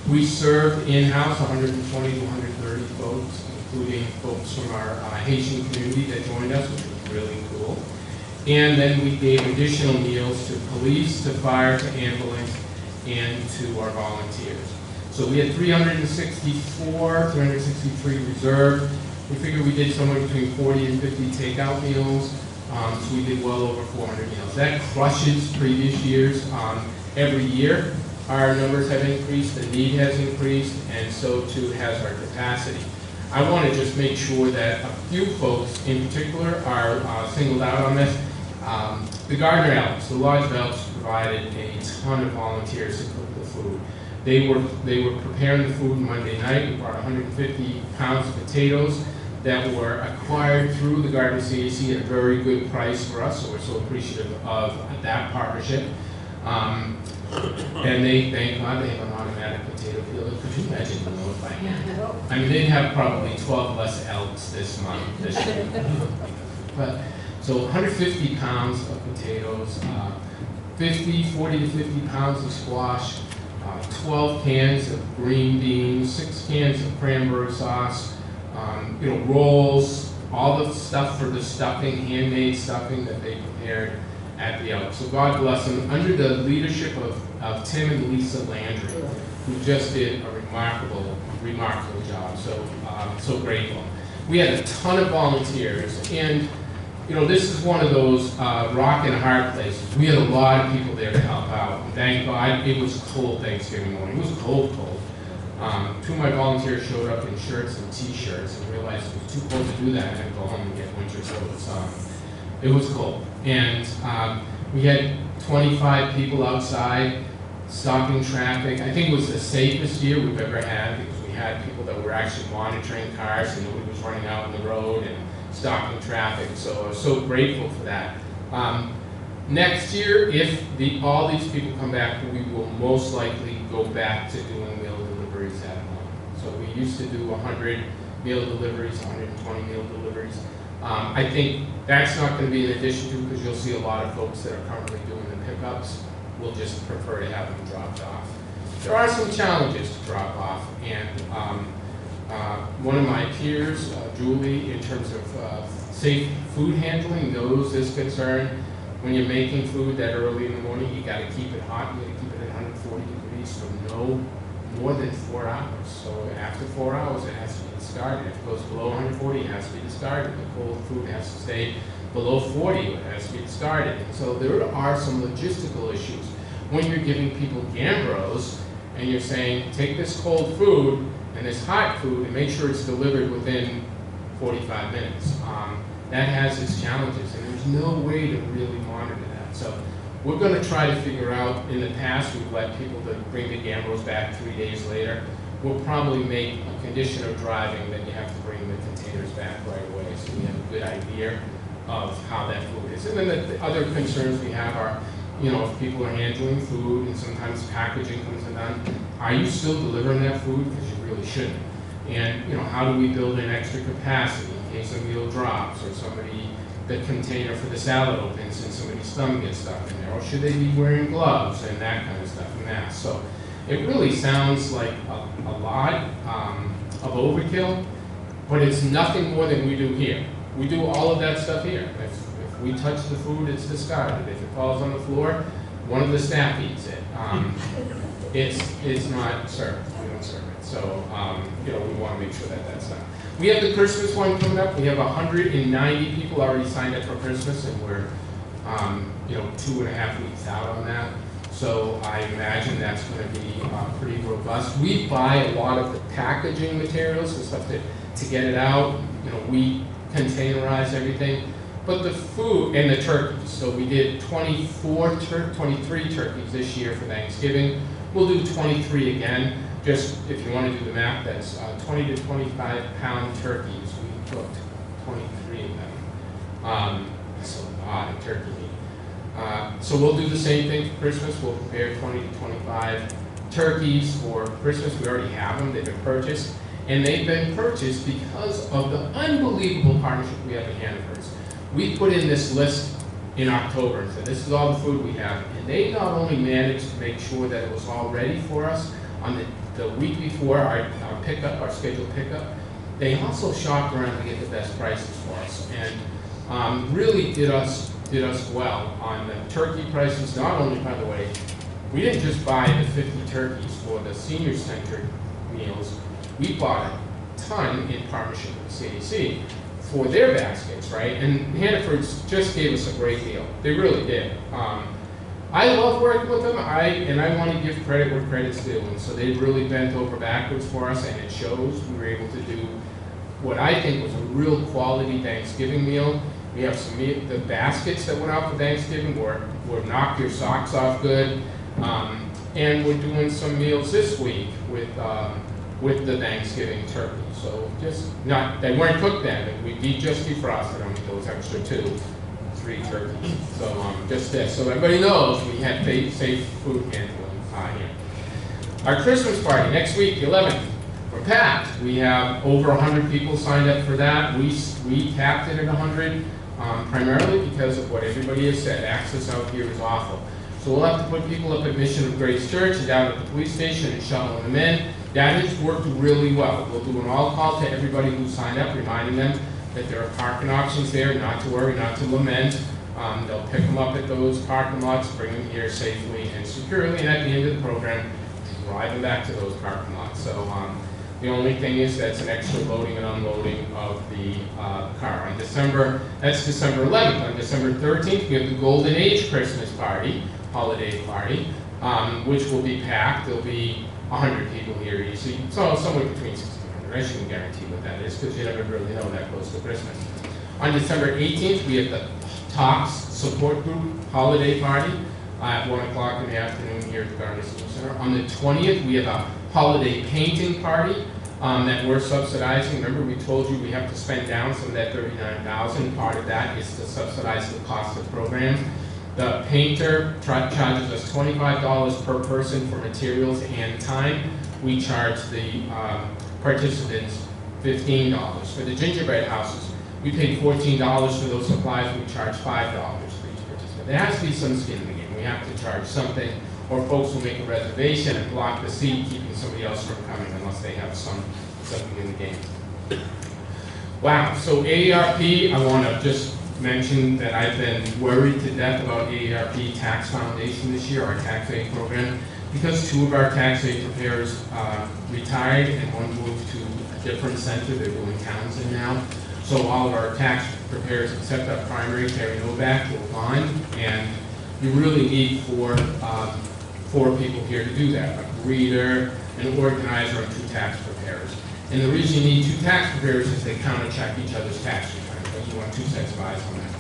We served in-house 120 to 130 folks, including folks from our Haitian community that joined us, which was really cool. And then we gave additional meals to police, to fire, to ambulance, and to our volunteers. So we had 363 reserved. We figured we did somewhere between 40 and 50 takeout meals. So we did well over 400 meals. That crushes previous years. Every year, our numbers have increased, the need has increased, and so too has our capacity. I want to just make sure that a few folks in particular are singled out on this. The Gardner Elks, the Lodge of Elks, provided a ton of volunteers to cook the food. They were preparing the food Monday night. We brought 150 pounds of potatoes that were acquired through the Gardner CAC at a very good price for us, so we're so appreciative of that partnership. And thank God, they have an automatic potato peeler. Could you imagine those by hand? I mean, they'd have probably 12 less elks this year. But, so 150 pounds of potatoes, 40 to 50 pounds of squash, 12 cans of green beans, 6 cans of cranberry sauce, rolls, all the stuff for the stuffing, handmade stuffing that they prepared at the Elk. So God bless them, under the leadership of Tim and Lisa Landry, who just did a remarkable job. So grateful. We had a ton of volunteers, and this is one of those rock and hard places. We had a lot of people there to help out. And thank God, it was cold Thanksgiving morning. It was cold. Two of my volunteers showed up in shirts and t-shirts and realized it was too cold to do that. I had to go home and get winter coats. It was cold. And we had 25 people outside stopping traffic. I think it was the safest year we've ever had because we had people that were actually monitoring cars and nobody was running out on the road and stopping traffic. So I was so grateful for that. Next year, if all these people come back, we will most likely go back to doing meal deliveries at home. So we used to do 100 meal deliveries, 120 meal deliveries. I think that's not going to be in addition to, because you'll see a lot of folks that are currently doing the pickups will just prefer to have them dropped off. There are some challenges to drop off, and one of my peers, Julie, in terms of safe food handling, knows this concern. When you're making food that early in the morning, you got to keep it hot. You got to keep it at 140 degrees for no more than 4 hours. So after 4 hours, it has to be discarded. If it goes below 140, it has to be discarded. The cold food has to stay below 40, it has to be discarded. And so there are some logistical issues. When you're giving people gambros, and you're saying, take this cold food and this hot food and make sure it's delivered within 45 minutes. That has its challenges, and there's no way to really monitor that. So we're going to try to figure out, in the past, we've let people to bring the gambros back 3 days later. We'll probably make a condition of driving that you have to bring the containers back right away, so we have a good idea of how that food is. And then the other concerns we have are, you know, if people are handling food and sometimes packaging comes undone, are you still delivering that food? Because you really shouldn't. And, you know, how do we build in extra capacity in case a meal drops or somebody, the container for the salad opens and somebody's thumb gets stuck in there? Or should they be wearing gloves and that kind of stuff, and masks? So it really sounds like a lot of overkill, but it's nothing more than we do here. We do all of that stuff here. If we touch the food, it's discarded. If it falls on the floor, one of the staff eats it. It's not served. We don't serve it. So, you know, we want to make sure that that's done. We have the Christmas one coming up. We have 190 people already signed up for Christmas, and we're, you know, 2.5 weeks out on that. So I imagine that's going to be pretty robust. We buy a lot of the packaging materials and stuff to get it out. You know, we containerize everything. But the food and the turkeys, so we did 23 turkeys this year for Thanksgiving. We'll do 23 again. Just if you want to do the math, that's 20 to 25 pound turkeys. We cooked 23 of them. That's a lot of turkey meat. So we'll do the same thing for Christmas. We'll prepare 20 to 25 turkeys for Christmas. We already have them. They've been purchased. And they've been purchased because of the unbelievable partnership we have at Hannaford's. We put in this list in October and said, this is all the food we have. And they not only managed to make sure that it was all ready for us on the week before our pickup, our scheduled pickup, they also shopped around to get the best prices for us. And really did us well on the turkey prices. Not only, by the way, we didn't just buy the 50 turkeys for the senior center meals. We bought a ton in partnership with the CDC for their baskets, right? And Hannaford's just gave us a great deal. They really did. I love working with them, and I want to give credit where credit's due. And so they really bent over backwards for us, and it shows. We were able to do what I think was a real quality Thanksgiving meal. We have some meat, the baskets that went out for Thanksgiving were knock your socks off good. And we're doing some meals this week with the Thanksgiving turkey. So just they weren't cooked then. We just defrosted them with those extra 3 turkeys. So just this, so everybody knows we had safe food handling here. Our Christmas party next week, the 11th, we're packed. We have over 100 people signed up for that. We capped it at 100, primarily because of what everybody has said. Access out here is awful. So we'll have to put people up at Mission of Grace Church and down at the police station and shuttling them in. That has worked really well. We'll do an all-call to everybody who signed up, reminding them that there are parking options there, not to worry, not to lament. They'll pick them up at those parking lots, bring them here safely and securely, and at the end of the program, drive them back to those parking lots. So the only thing is that's an extra loading and unloading of the car. That's December 11th. On December 13th, we have the Golden Age Christmas party, holiday party, which will be packed. There'll be 100 people here easily, so somewhere between 60 and 100. I shouldn't guarantee what that is because you never really know that close to Christmas. On December 18th, we have the Talks Support Group Holiday Party at 1 o'clock in the afternoon here at the Gardner Center. On the 20th, we have a holiday painting party that we're subsidizing. Remember, we told you we have to spend down some of that $39,000. Part of that is to subsidize the cost of programs. The painter charges us $25 per person for materials and time. We charge the participants $15. For the gingerbread houses, we paid $14 for those supplies. We charge $5 for each participant. There has to be some skin in the game. We have to charge something, or folks will make a reservation and block the seat, keeping somebody else from coming unless they have something in the game. Wow, so AARP, I want to just mention that I've been worried to death about AARP Tax Foundation this year, our tax aid program, because 2 of our tax aid preparers retired and one moved to a different center. They're doing Townsend now. So all of our tax preparers, except our primary, Terry Novak, will on, and you really need four people here to do that, a reader, an organizer, and 2 tax preparers. And the reason you need 2 tax preparers is they counter-check each other's tax returns, but you want 2 sets of eyes on that.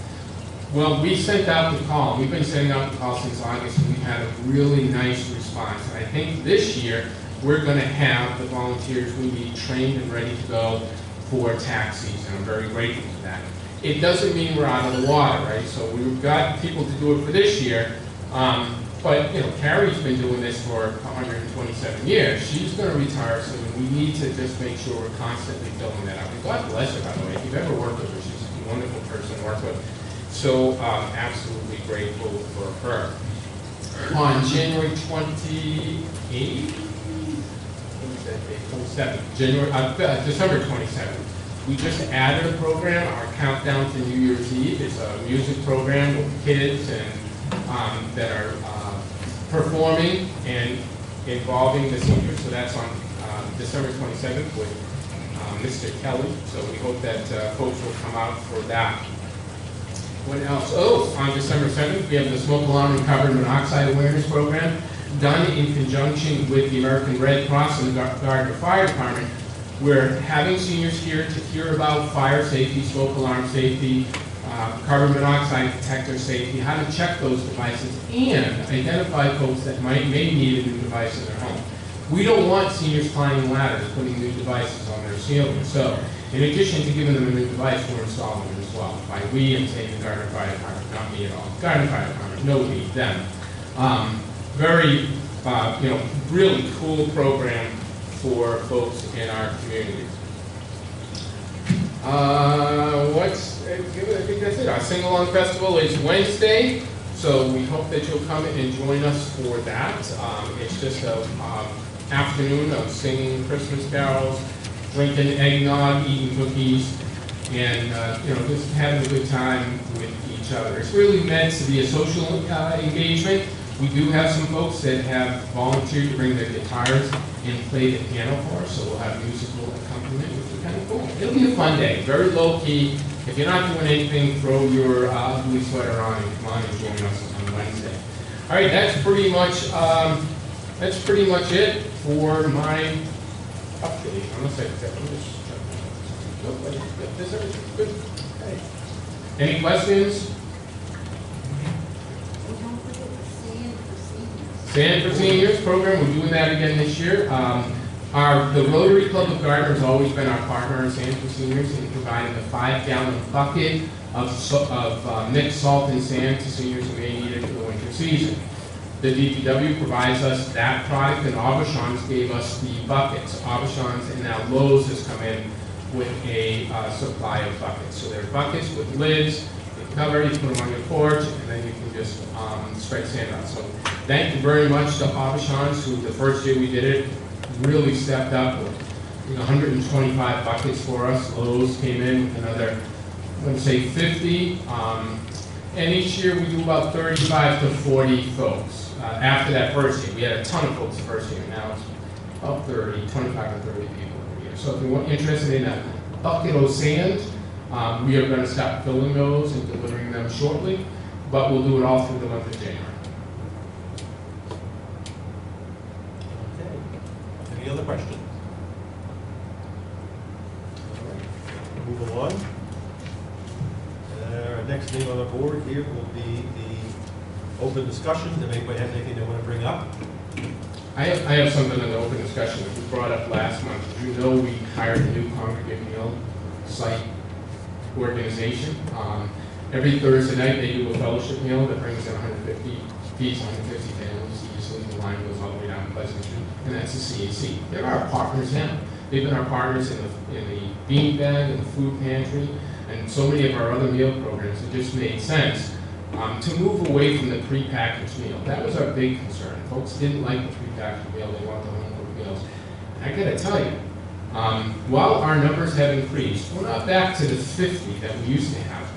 Well, we sent out the call. We've been sending out the call since August, and we've had a really nice response. And I think this year, we're going to have the volunteers we need trained and ready to go for tax season. I'm very grateful for that. It doesn't mean we're out of the water, right? So we've got people to do it for this year. But, you know, Carrie's been doing this for 127 years. She's going to retire soon. We need to just make sure we're constantly filling that up. And God bless her, by the way. If you've ever worked with her, she's a wonderful person to work with. So absolutely grateful for her. On January 28th, what was that date? 27th, December 27th. We just added a program, our Countdown to New Year's Eve. It's a music program with kids and that are performing and involving the seniors. So that's on December 27th with Mr. Kelly. So we hope that folks will come out for that. What else? Oh, on December 7th, we have the Smoke Alarm and Carbon Monoxide Awareness Program done in conjunction with the American Red Cross and the Gardner Fire Department. We're having seniors here to hear about fire safety, smoke alarm safety, carbon monoxide detector safety, how to check those devices, and identify folks that may need a new device in their home. We don't want seniors climbing ladders, putting new devices on their ceiling. So, in addition to giving them a new device, we're installing them as well. By we, I'm saying the Gardner Fire Department, not me at all. Gardner Fire Department, no we, them. Very, really cool program for folks in our community. I think that's it. Our Sing-Along Festival is Wednesday, so we hope that you'll come and join us for that. It's just an afternoon of singing Christmas carols, drinking eggnog, eating cookies, and just having a good time with each other. It's really meant to be a social engagement. We do have some folks that have volunteered to bring their guitars and play the piano for us, so we'll have musical accompaniment, which is kind of cool. It'll be a fun day, very low key. If you're not doing anything, throw your blue sweater on and come on and join us on Wednesday. All right, that's pretty much it for my update. Unless I'm just checking. Nope, is everything good? Okay. Any questions? Sand for Seniors program, we're doing that again this year. The Rotary Club of Gardner has always been our partner in Sand for Seniors in providing a 5-gallon bucket of mixed salt and sand to seniors who may need it for the winter season. The DPW provides us that product, and Aubuchon's gave us the buckets. Aubuchon's and now Lowe's has come in with a supply of buckets. So they're buckets with lids. Cover, you put them on your porch, and then you can just spread sand out. So thank you very much to Aubuchon's, who the first year we did it really stepped up with 125 buckets for us. Lowe's came in with another, I'm going to say 50. And each year we do about 35 to 40 folks. After that first year, we had a ton of folks the first year. Now it's about 30, 25 to 30 people every year. So if you're interested in a bucket of sand, we are going to start filling those and delivering them shortly, but we'll do it all through the month of January. Okay. Any other questions? All right. Move along. Our next thing on the board here will be the open discussion. If anybody has anything they want to bring up? I have something in the open discussion that we brought up last month. You know, we hired a new congregate meal site organization. Every Thursday night they do a fellowship meal that brings in 150 families. Usually the line goes all the way down to Pleasant Street, and that's the CAC. They're our partners now. They've been our partners in the bean bag and the food pantry, and so many of our other meal programs. It just made sense to move away from the prepackaged meal. That was our big concern. Folks didn't like the prepackaged meal. They want the home cooked meals. And I got to tell you, while our numbers have increased, we're not back to the 50 that we used to have,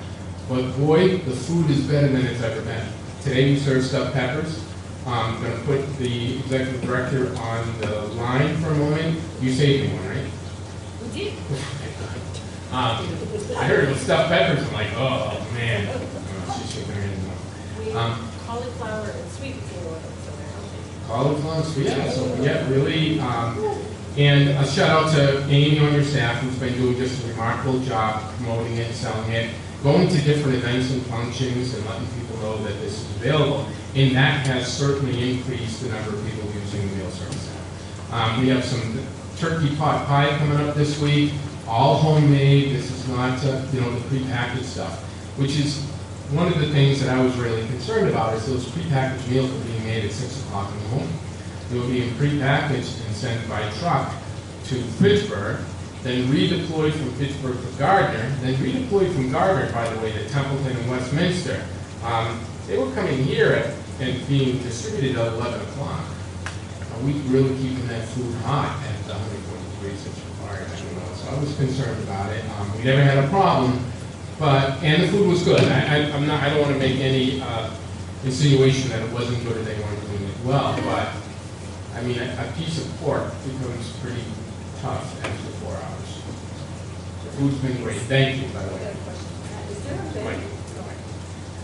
but boy, the food is better than it's ever been. Today we serve stuffed peppers. I'm going to put the executive director on the line for a moment. You saved me one, right? did. I heard it was stuffed peppers, I'm like, oh, man. She's shaking her head We no. cauliflower and sweet potato, so they're healthy. Cauliflower, sweet, yeah, so, yeah, really, and a shout out to Amy on your staff, who's been doing just a remarkable job promoting it, selling it, going to different events and functions and letting people know that this is available. And that has certainly increased the number of people using the meal service app. We have some turkey pot pie coming up this week, all homemade. This is not, the prepackaged stuff, which is one of the things that I was really concerned about is those prepackaged meals were being made at 6 o'clock in the morning. They were being prepackaged and sent by truck to Pittsburgh, then redeployed from Pittsburgh to Gardner, then redeployed from Gardner, by the way, to Templeton and Westminster. They were coming here and being distributed at 11 o'clock. Are we really keeping that food hot at the 140 degrees that's required? So I was concerned about it. We never had a problem, and the food was good. I don't want to make any insinuation that it wasn't good or they weren't doing it well, but I mean, a piece of pork becomes pretty tough after 4 hours. The food's been great. Thank you, by the way. Is there a menu?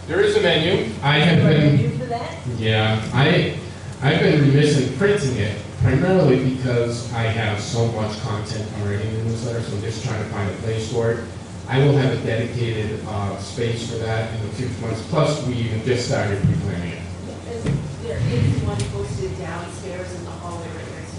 There is a menu. I have Is there a been, menu for that? yeah, I've been remiss in printing it, primarily because I have so much content already in the newsletter, so I'm just trying to find a place for it. I will have a dedicated space for that in a few months. Plus, we have just started pre-planning it. There is one posted downstairs in the hallway right next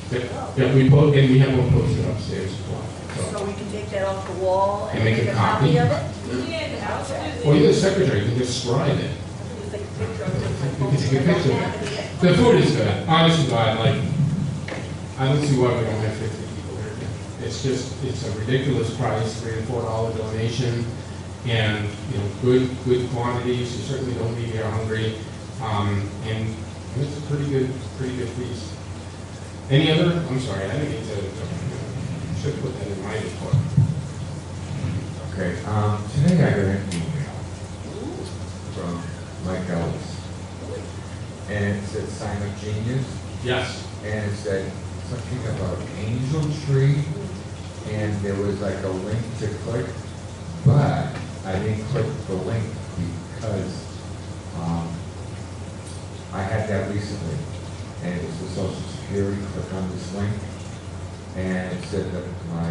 to it. Yeah, we have one posted upstairs as well. So we can take that off the wall And and make make a a copy copy? of it? Yeah, absolutely. Or you're the secretary, you can just scribe it. Just take a picture of it. You can take a picture. The food is good. Honestly, God, I don't see why we don't have 50 people here. It's a ridiculous price, $3 to $4 donation, and, good quantities. You certainly don't leave here hungry. And it's a pretty good feast. Any other, I'm sorry, I didn't mean to, should put that in my report. Okay, today I got an email from Mike Ellis, and it said sign up genius, Yes. and it said something about angel tree, and there was like a link to click, but I didn't click the link because I had that recently, and it was the Social Security. Click on this link, and it said that my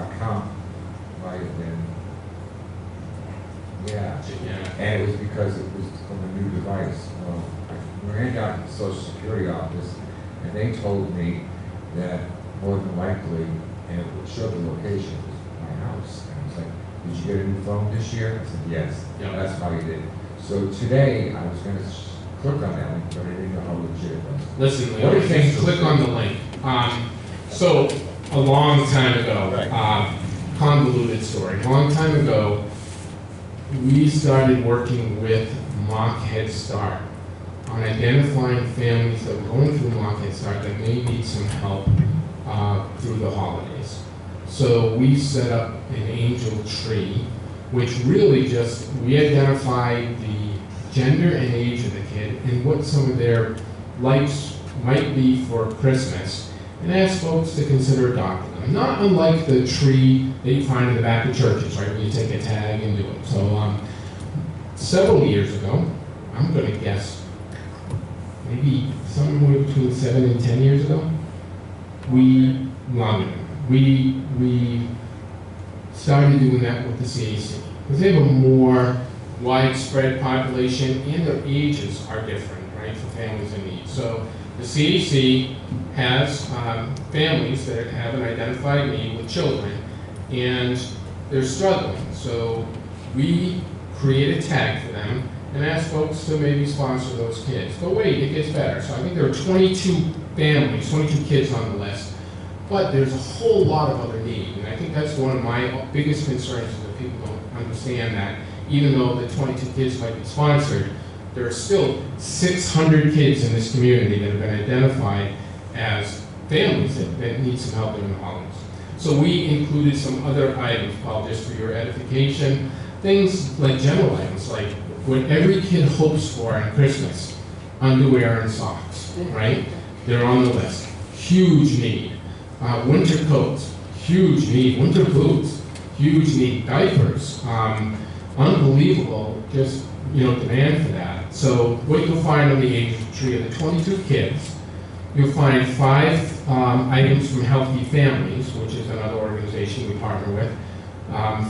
account might have been, yeah, and it was because it was from a new device. Well, I ran down to the Social Security office, and they told me that more than likely, and it would show the location, was my house. And I was like, did you get a new phone this year? I said, yes. Yeah. That's how you did. So today, I was going to click on that link, but I didn't know how legit it was. Listen, the What other is thing, this? click on the link. So, a long time ago, convoluted story, a long time ago, we started working with Mock Head Start on identifying families that were going through Mock Head Start that may need some help through the holidays. So we set up an angel tree, which really just, we identified the gender and age of the kid and what some of their likes might be for Christmas, and asked folks to consider adopting them. Not unlike the tree that you find in the back of churches, right, where you take a tag and do it. So several years ago, I'm going to guess maybe somewhere between 7 and 10 years ago, we started doing that with the CAC. Because they have a more widespread population and their ages are different, right, for families in need. So the CAC has families that have an identified need with children and they're struggling. So we create a tag for them and ask folks to maybe sponsor those kids. But wait, it gets better. So I think there are 22 families, 22 kids on the list. But there's a whole lot of other need. And I think that's one of my biggest concerns is that people don't understand that even though the 22 kids might be sponsored, there are still 600 kids in this community that have been identified as families that need some help during the holidays. So we included some other items, Paul, just for your edification. Things like general items, like what every kid hopes for on Christmas, underwear and socks, right? They're on the list. Huge need. Winter coats, huge need. Winter boots, huge need. Diapers, unbelievable, just, demand for that. So what you'll find on the age tree of the 22 kids, you'll find 5 items from Healthy Families, which is another organization we partner with,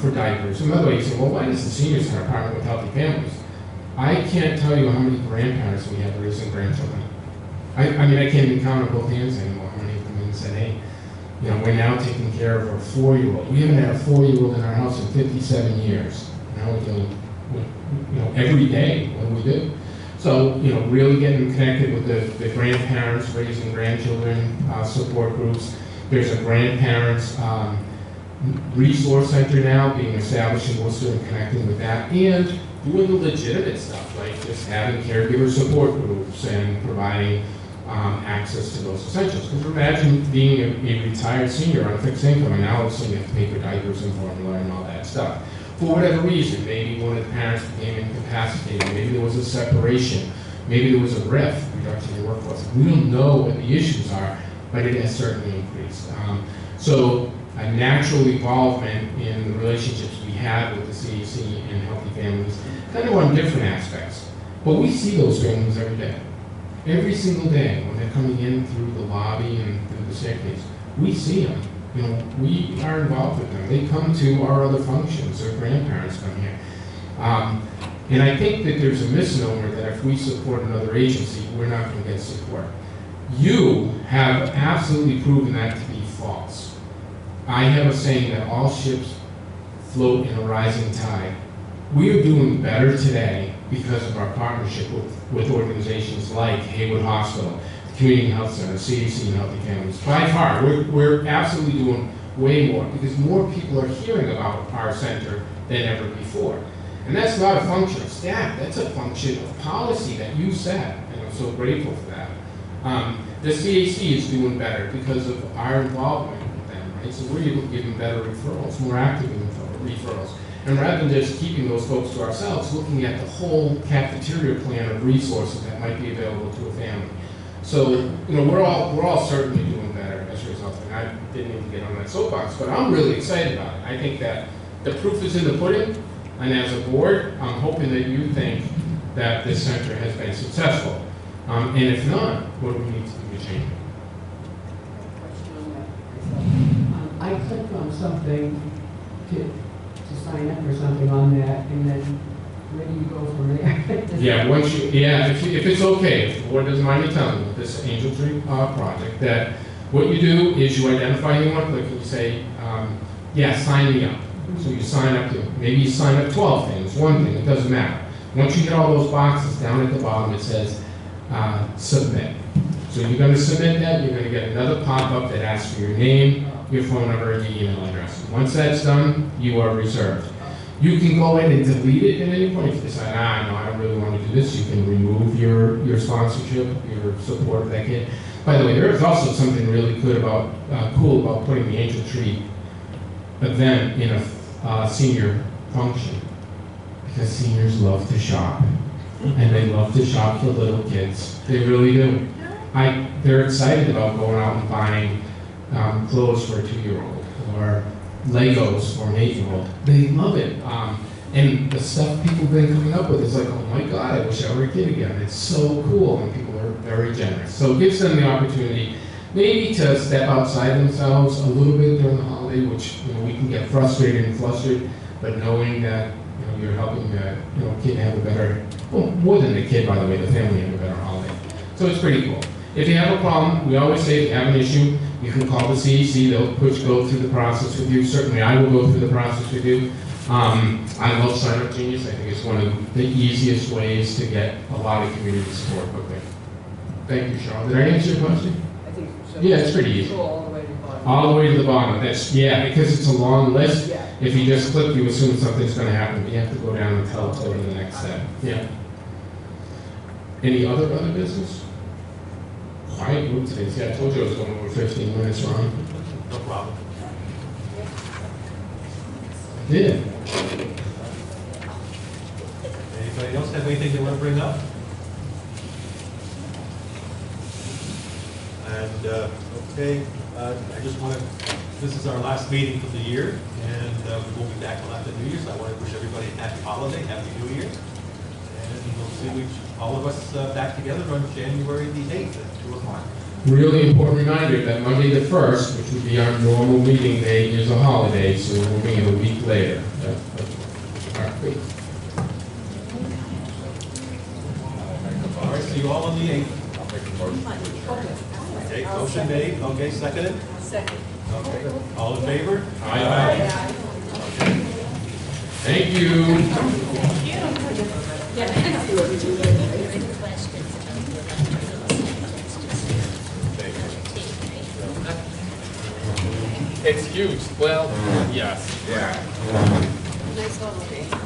for diapers. And by the way, you say, well, why does the senior center partner with Healthy Families? I can't tell you how many grandparents we have raising grandchildren. I mean, I can't even count on both hands anymore how many of them said, hey, we're now taking care of our 4-year-old. We haven't had a 4-year-old in our house in 57 years. Now we're dealing with, every day what we do. So, really getting connected with the grandparents, raising grandchildren, support groups. There's a grandparents resource center now being established in Worcester and connecting with that, and doing the legitimate stuff, like just having caregiver support groups and providing access to those essentials. Because imagine being a retired senior on fixed income, and now also you have to pay for diapers and formula and all that stuff. For whatever reason, maybe one of the parents became incapacitated, maybe there was a separation, maybe there was a RIF, reduction in workforce. We don't know what the issues are, but it has certainly increased. So a natural evolvement in the relationships we have with the CAC and Healthy Families, kind of on different aspects. But we see those families every day. Every single day when they're coming in through the lobby and through the staircase, we see them. We are involved with them. They come to our other functions. Their grandparents come here. And I think that there's a misnomer that if we support another agency, we're not going to get support. You have absolutely proven that to be false. I have a saying that all ships float in a rising tide. We are doing better today because of our partnership with organizations like Haywood Hospital, Community Health Center, CAC, and Healthy Families. By far, we're absolutely doing way more because more people are hearing about our center than ever before. And that's not a function of staff, that's a function of policy that you set, and I'm so grateful for that. The CAC is doing better because of our involvement with them, right? So we're able to give them better referrals, more active referrals. And rather than just keeping those folks to ourselves, looking at the whole cafeteria plan of resources that might be available to a family. So, we're all certainly doing better as a result. And I didn't even get on that soapbox, but I'm really excited about it. I think that the proof is in the pudding, and as a board, I'm hoping that you think that this center has been successful. And if not, what do we need to do to change it? I clicked on something to sign up or something on that, and then where do you go from there? Yeah, if it's okay, if the board doesn't mind me telling you, with this Angel Tree project, that what you do is you identify anyone, click and you say, sign me up. So you sign up to, maybe you sign up 12 things, one thing, it doesn't matter. Once you hit all those boxes, down at the bottom it says, submit. So you're going to submit that, you're going to get another pop-up that asks for your name, your phone number, and your email address. Once that's done, you are reserved. You can go in and delete it at any point. If you decide, no, I don't really want to do this, you can remove your sponsorship, your support of that kid. By the way, there is also something really good about, cool about putting the Angel Tree event in a senior function. Because seniors love to shop. And they love to shop for little kids. They really do. They're excited about going out and buying clothes for a 2-year-old or Legos for an 8-year-old. They love it. And the stuff people have been coming up with is like, oh my God, I wish I were a kid again. It's so cool, and people are very generous. So it gives them the opportunity maybe to step outside themselves a little bit during the holiday, which we can get frustrated and flustered, but knowing that you're helping the kid have a better, well, more than the kid, by the way, the family have a better holiday. So it's pretty cool. If you have a problem, we always say if you have an issue, you can call the CAC, they'll go through the process with you. Certainly I will go through the process with you. I love Sign Up Genius. I think it's one of the easiest ways to get a lot of community support quickly. Thank you, Cheryl. Did I answer your question? I think so. Yeah, it's pretty easy. All the way to the bottom. All the way to the bottom. Because it's a long list. Yeah. If you just click, you assume something's going to happen, but you have to go down and tell it to go to the next step. Yeah. Any other business? Quiet group today. See, I told you I was going over 15 minutes, Ron. No problem. I did. Anybody else have anything they want to bring up? And Okay, I just want to, this is our last meeting for the year, and we will be back till after New Year's. I want to wish everybody a happy holiday, happy New Year. And we'll see all of us back together on January the 8th at 2 o'clock. Really important reminder that Monday the 1st, which would be our normal meeting day, is a holiday, so we'll be a week later. All right. All right, see you all on the 8th. I'll make a motion. Okay, motion made, okay, seconded? Second. Okay, all in favor? Aye. Thank you. Excuse, well, yes. Yeah. Nice holiday.